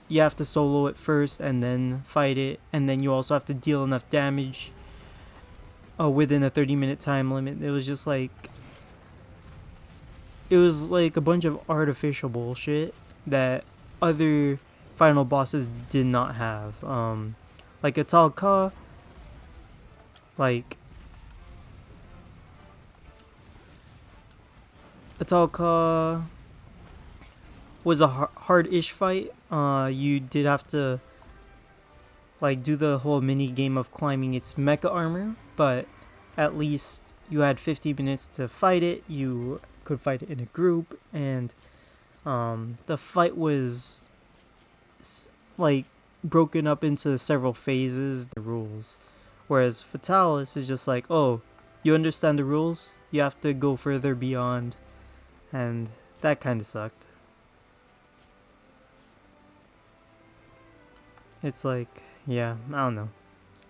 you have to solo it first and then fight it, and then you also have to deal enough damage within a 30-minute time limit. It was just like, it was like a bunch of artificial bullshit that other final bosses did not have. Like Atal Ka, like Atal Ka was a hard-ish fight. You did have to like do the whole mini game of climbing its mecha armor, but at least you had 50 minutes to fight it. You could fight it in a group, and the fight was like broken up into several phases, the rules. Whereas Fatalis is just like, oh, you understand the rules, you have to go further beyond, and that kind of sucked. It's like, yeah, I don't know.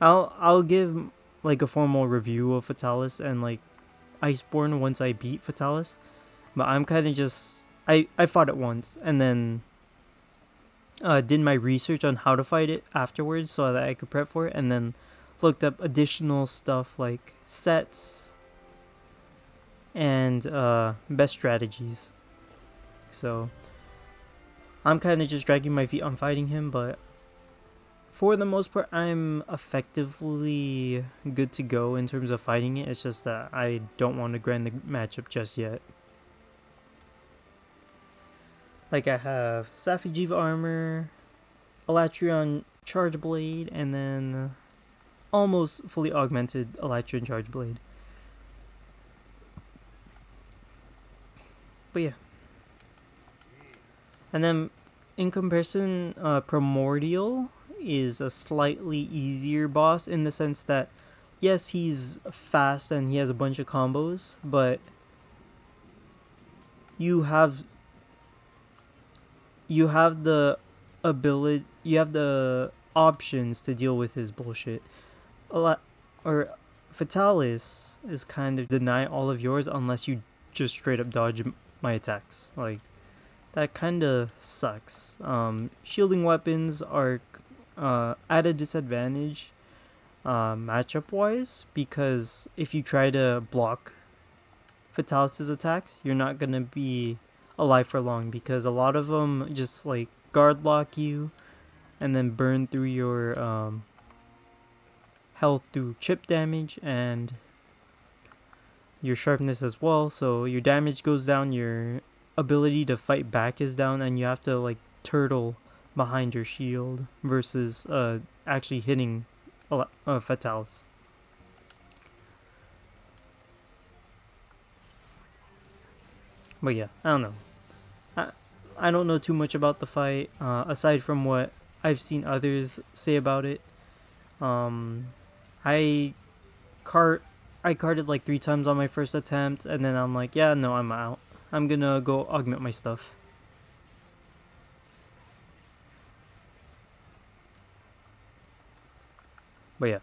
I'll give like a formal review of Fatalis and like Iceborne once I beat Fatalis, but I'm kind of just I fought it once and then did my research on how to fight it afterwards so that I could prep for it, and then looked up additional stuff like sets and best strategies. So I'm kind of just dragging my feet on fighting him, but for the most part, I'm effectively good to go in terms of fighting it. It's just that I don't want to grind the matchup just yet. Like, I have Safi'jiiva armor, Elatrion charge blade, and then almost fully augmented Elatrion charge blade. But yeah. And then in comparison, Primordial is a slightly easier boss in the sense that yes, he's fast and he has a bunch of combos, but you have the ability, you have the options to deal with his bullshit. A lot, or Fatalis is kind of deny all of yours unless you just straight up dodge my attacks. Like, that kind of sucks. Shielding weapons are at a disadvantage matchup wise, because if you try to block Fatalis' attacks, you're not gonna be alive for long, because a lot of them just like guard lock you and then burn through your health through chip damage and your sharpness as well. So your damage goes down, your ability to fight back is down, and you have to like turtle behind your shield versus actually hitting Fatalis. But yeah, I don't know. I don't know too much about the fight, aside from what I've seen others say about it. I carded like 3 times on my first attempt, and then I'm like, yeah, no, I'm out. I'm gonna go augment my stuff. But yeah.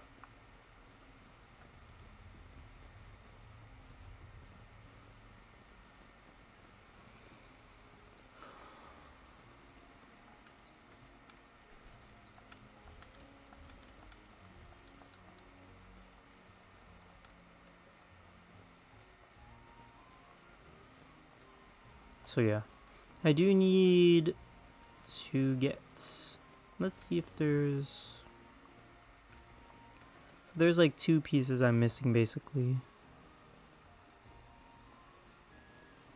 So yeah, I do need to get, let's see if there's, so there's like 2 pieces I'm missing basically.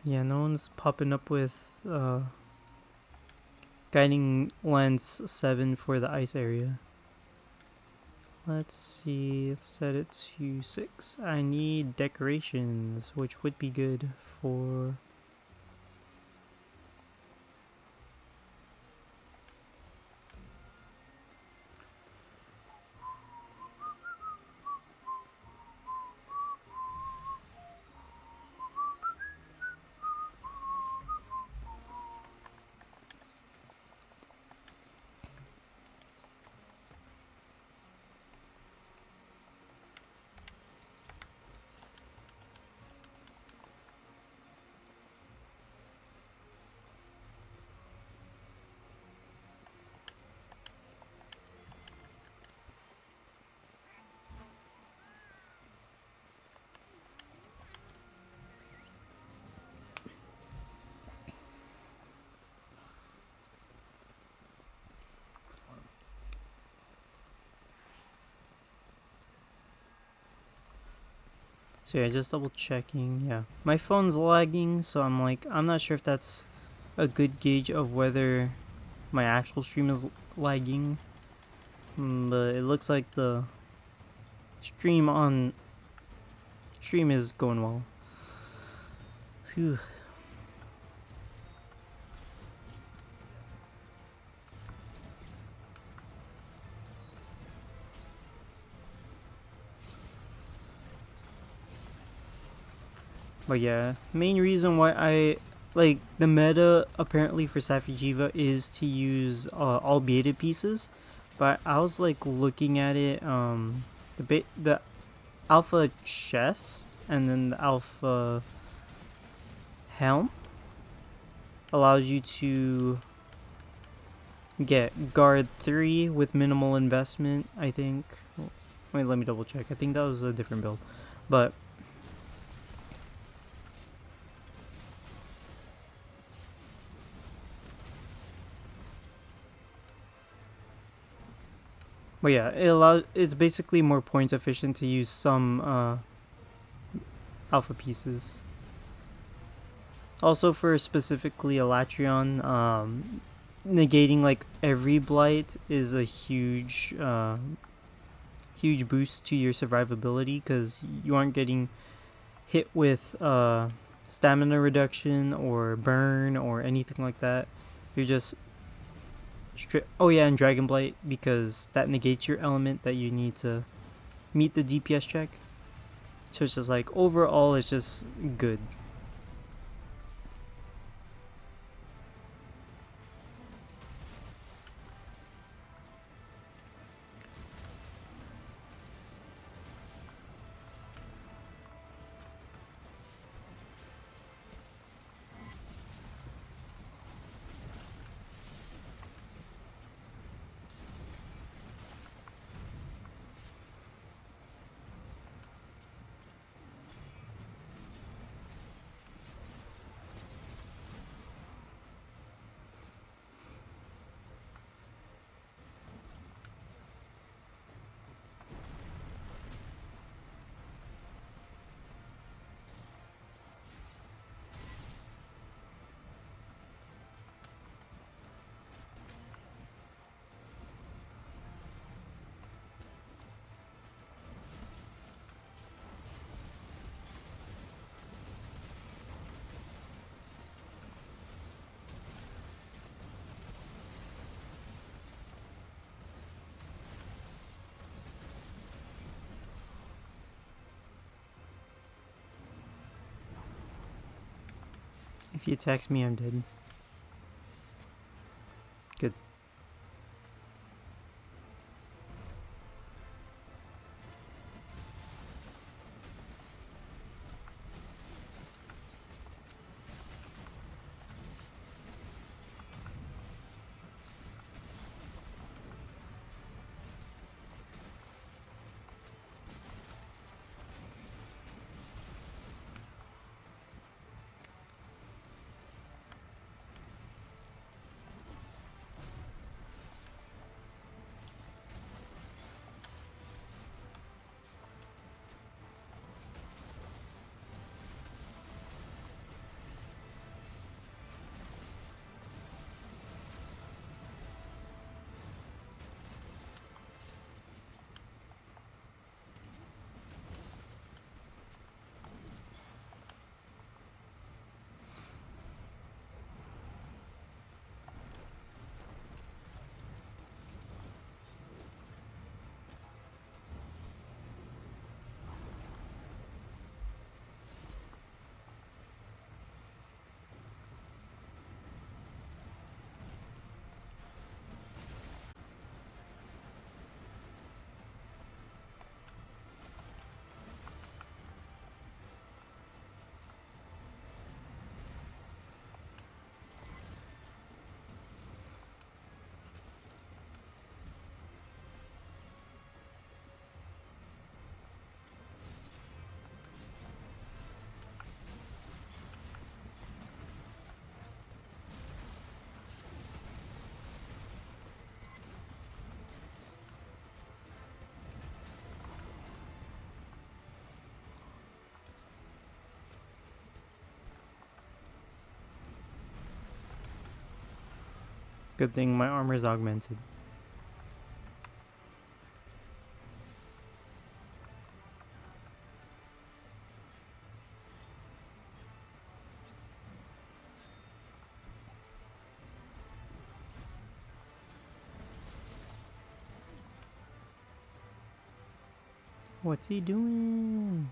Yeah, no one's popping up with guiding lens 7 for the ice area. Let's see, set it to 6. I need decorations, which would be good for, So yeah, just double checking. Yeah, my phone's lagging, so I'm not sure if that's a good gauge of whether my actual stream is lagging. But it looks like the stream is going well. Phew. But yeah, main reason why I like the meta apparently for Safijiva is to use all beta pieces, but I was like looking at it, the alpha chest and then the alpha helm allows you to get guard 3 with minimal investment, I think. Wait, let me double check. I think that was a different build, but yeah, it's basically more point efficient to use some alpha pieces. Also for specifically Elatrion, negating like every blight is a huge huge boost to your survivability because you aren't getting hit with stamina reduction or burn or anything like that. You're just oh yeah, and Dragon Blight because that negates your element that you need to meet the DPS check. So it's just like overall it's just good. If he attacks me, I'm dead. Good. Good thing my armor is augmented. What's he doing?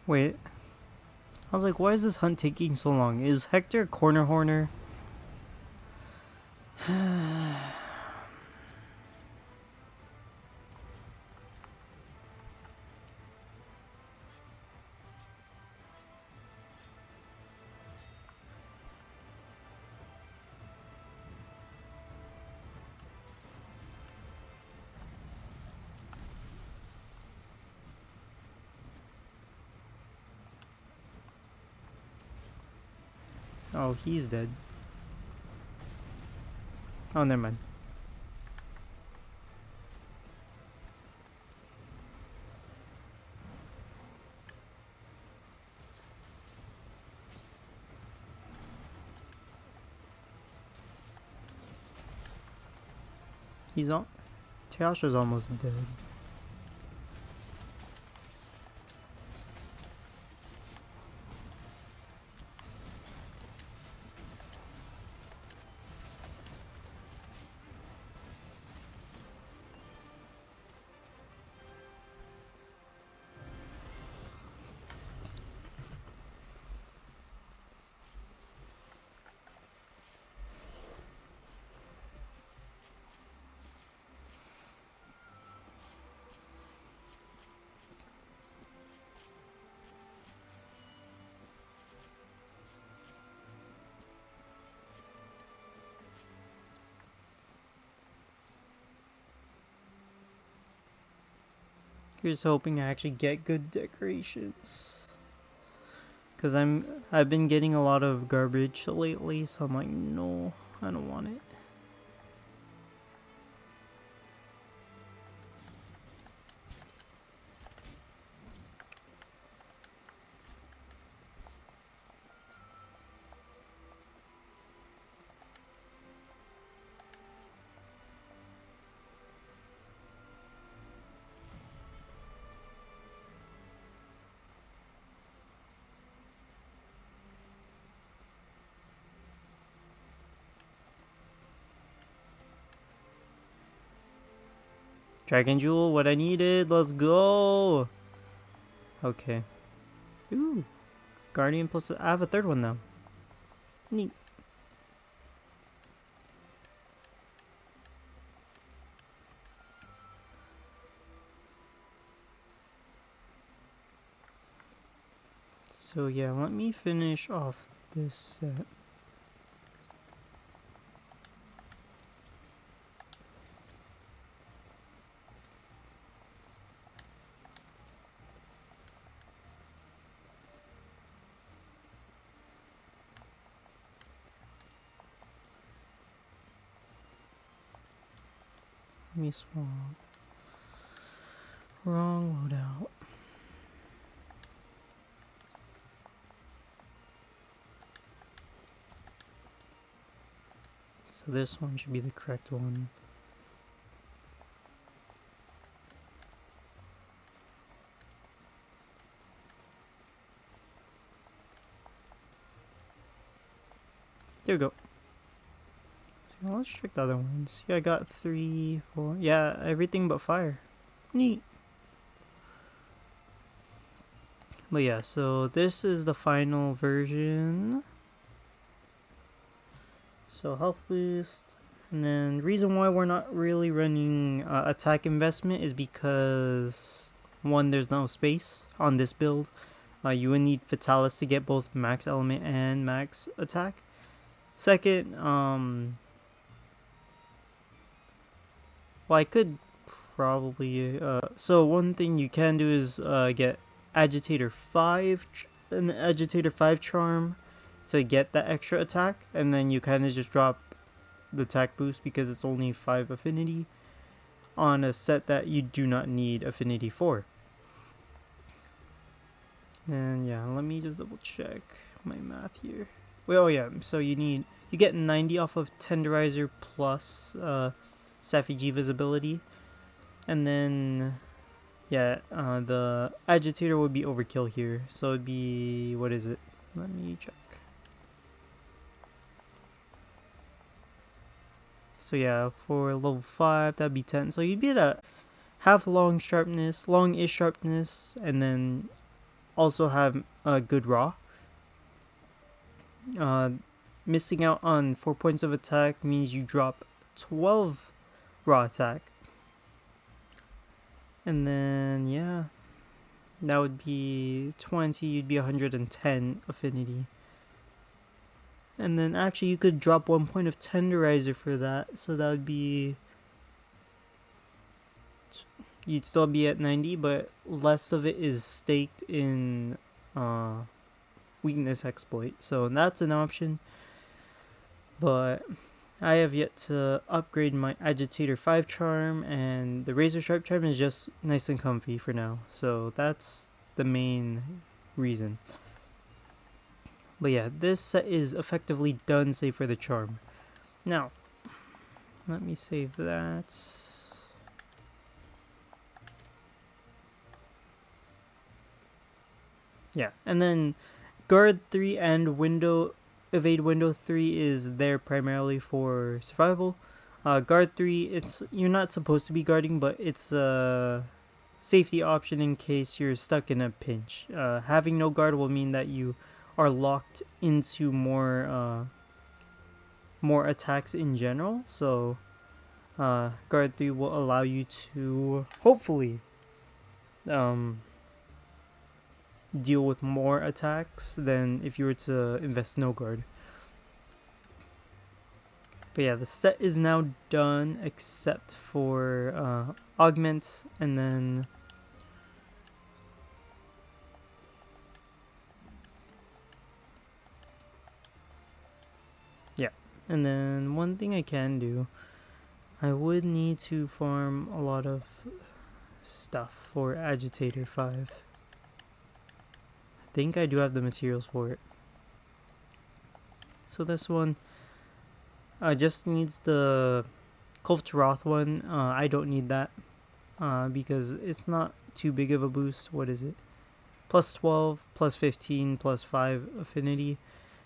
Wait. I was like, why is this hunt taking so long? Is Hector a corner horner? Oh, he's dead. Oh, never mind. He's on. Teosha's almost dead. Here's hoping I actually get good decorations. Cause I've been getting a lot of garbage lately, so I'm like, no, I don't want it. Dragon Jewel, what I needed, let's go! Okay. Ooh, Guardian plus, I have a third one now. Neat. So yeah, let me finish off this set. Let me swap. Wrong loadout. So this one should be the correct one. There we go. So let's check the other ones. Yeah, I got 3, 4. Yeah, everything but fire. Neat. But yeah, so this is the final version. So health boost. And then the reason why we're not really running attack investment is because, one, there's no space on this build. You would need Fatalis to get both max element and max attack. Second, well, I could probably, so one thing you can do is get Agitator 5, an Agitator 5 charm to get that extra attack, and then you kind of just drop the attack boost because it's only 5 affinity on a set that you do not need affinity for. And yeah, let me just double check my math here. Well, oh yeah, so you get 90 off of Tenderizer plus Safi G visibility, and then yeah, the Agitator would be overkill here, so it'd be, what is it? Let me check. So yeah, for level 5, that'd be 10. So you'd be at a half long sharpness, long-ish sharpness, and then also have a good raw. Missing out on 4 points of attack means you drop 12 raw attack. And then, yeah, that would be 20, you'd be 110 affinity. And then actually you could drop 1 point of Tenderizer for that, so that would be, you'd still be at 90, but less of it is staked in weakness exploit. So that's an option, but I have yet to upgrade my Agitator 5 charm, and the Razor Sharp charm is just nice and comfy for now. So that's the main reason. But yeah, this set is effectively done save for the charm. Now, let me save that. Yeah, and then guard 3 and evade window 3 is there primarily for survival. Guard 3, you're not supposed to be guarding, but it's a safety option in case you're stuck in a pinch. Having no guard will mean that you are locked into more attacks in general. So guard 3 will allow you to hopefully deal with more attacks than if you were to invest no guard. But yeah, the set is now done except for augment, and then And then one thing I can do, I would need to farm a lot of stuff for Agitator 5. I think I do have the materials for it. So this one just needs the Kulft Roth one. I don't need that because it's not too big of a boost. What is it? Plus 12, plus 15, plus 5 affinity.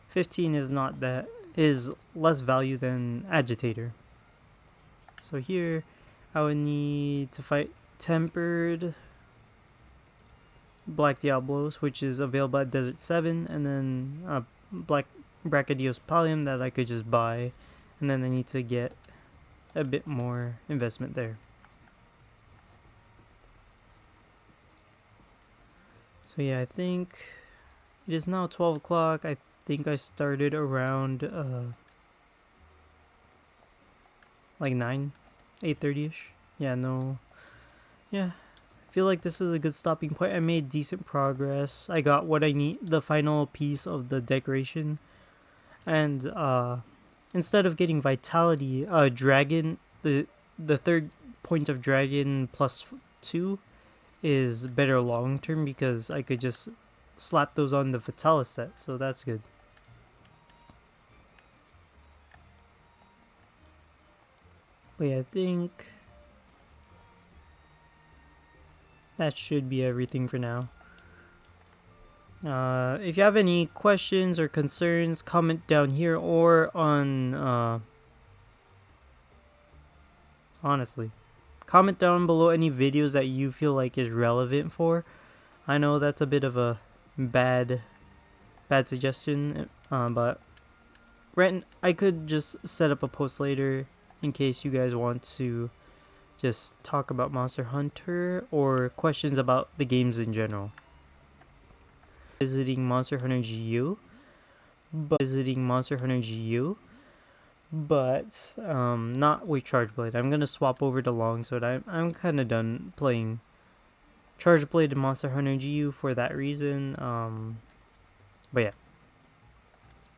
15 is not that, is less value than Agitator. So here I would need to fight Tempered Black Diablos, which is available at Desert 7, and then Black Brachydios that I could just buy, and then I need to get a bit more investment there. So yeah, I think it is now 12 o'clock. I think I started around like 8:30ish. Yeah, no. Yeah, I feel like this is a good stopping point. I made decent progress. I got what I need, the final piece of the decoration. And instead of getting vitality, dragon, the third point of dragon plus 2 is better long term because I could just slap those on the Fatalis set, so that's good. But yeah, I think that should be everything for now. If you have any questions or concerns, comment down here or on, honestly, comment down below any videos that you feel like is relevant for. I know that's a bit of a bad suggestion, but I could just set up a post later in case you guys want to just talk about Monster Hunter or questions about the games in general. Visiting Monster Hunter GU, but not with Chargeblade. I'm gonna swap over to Longsword. I'm kind of done playing Chargeblade and Monster Hunter GU for that reason. But yeah,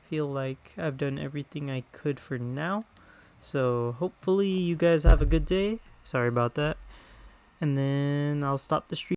feel like I've done everything I could for now. So hopefully you guys have a good day. Sorry about that. And then I'll stop the stream.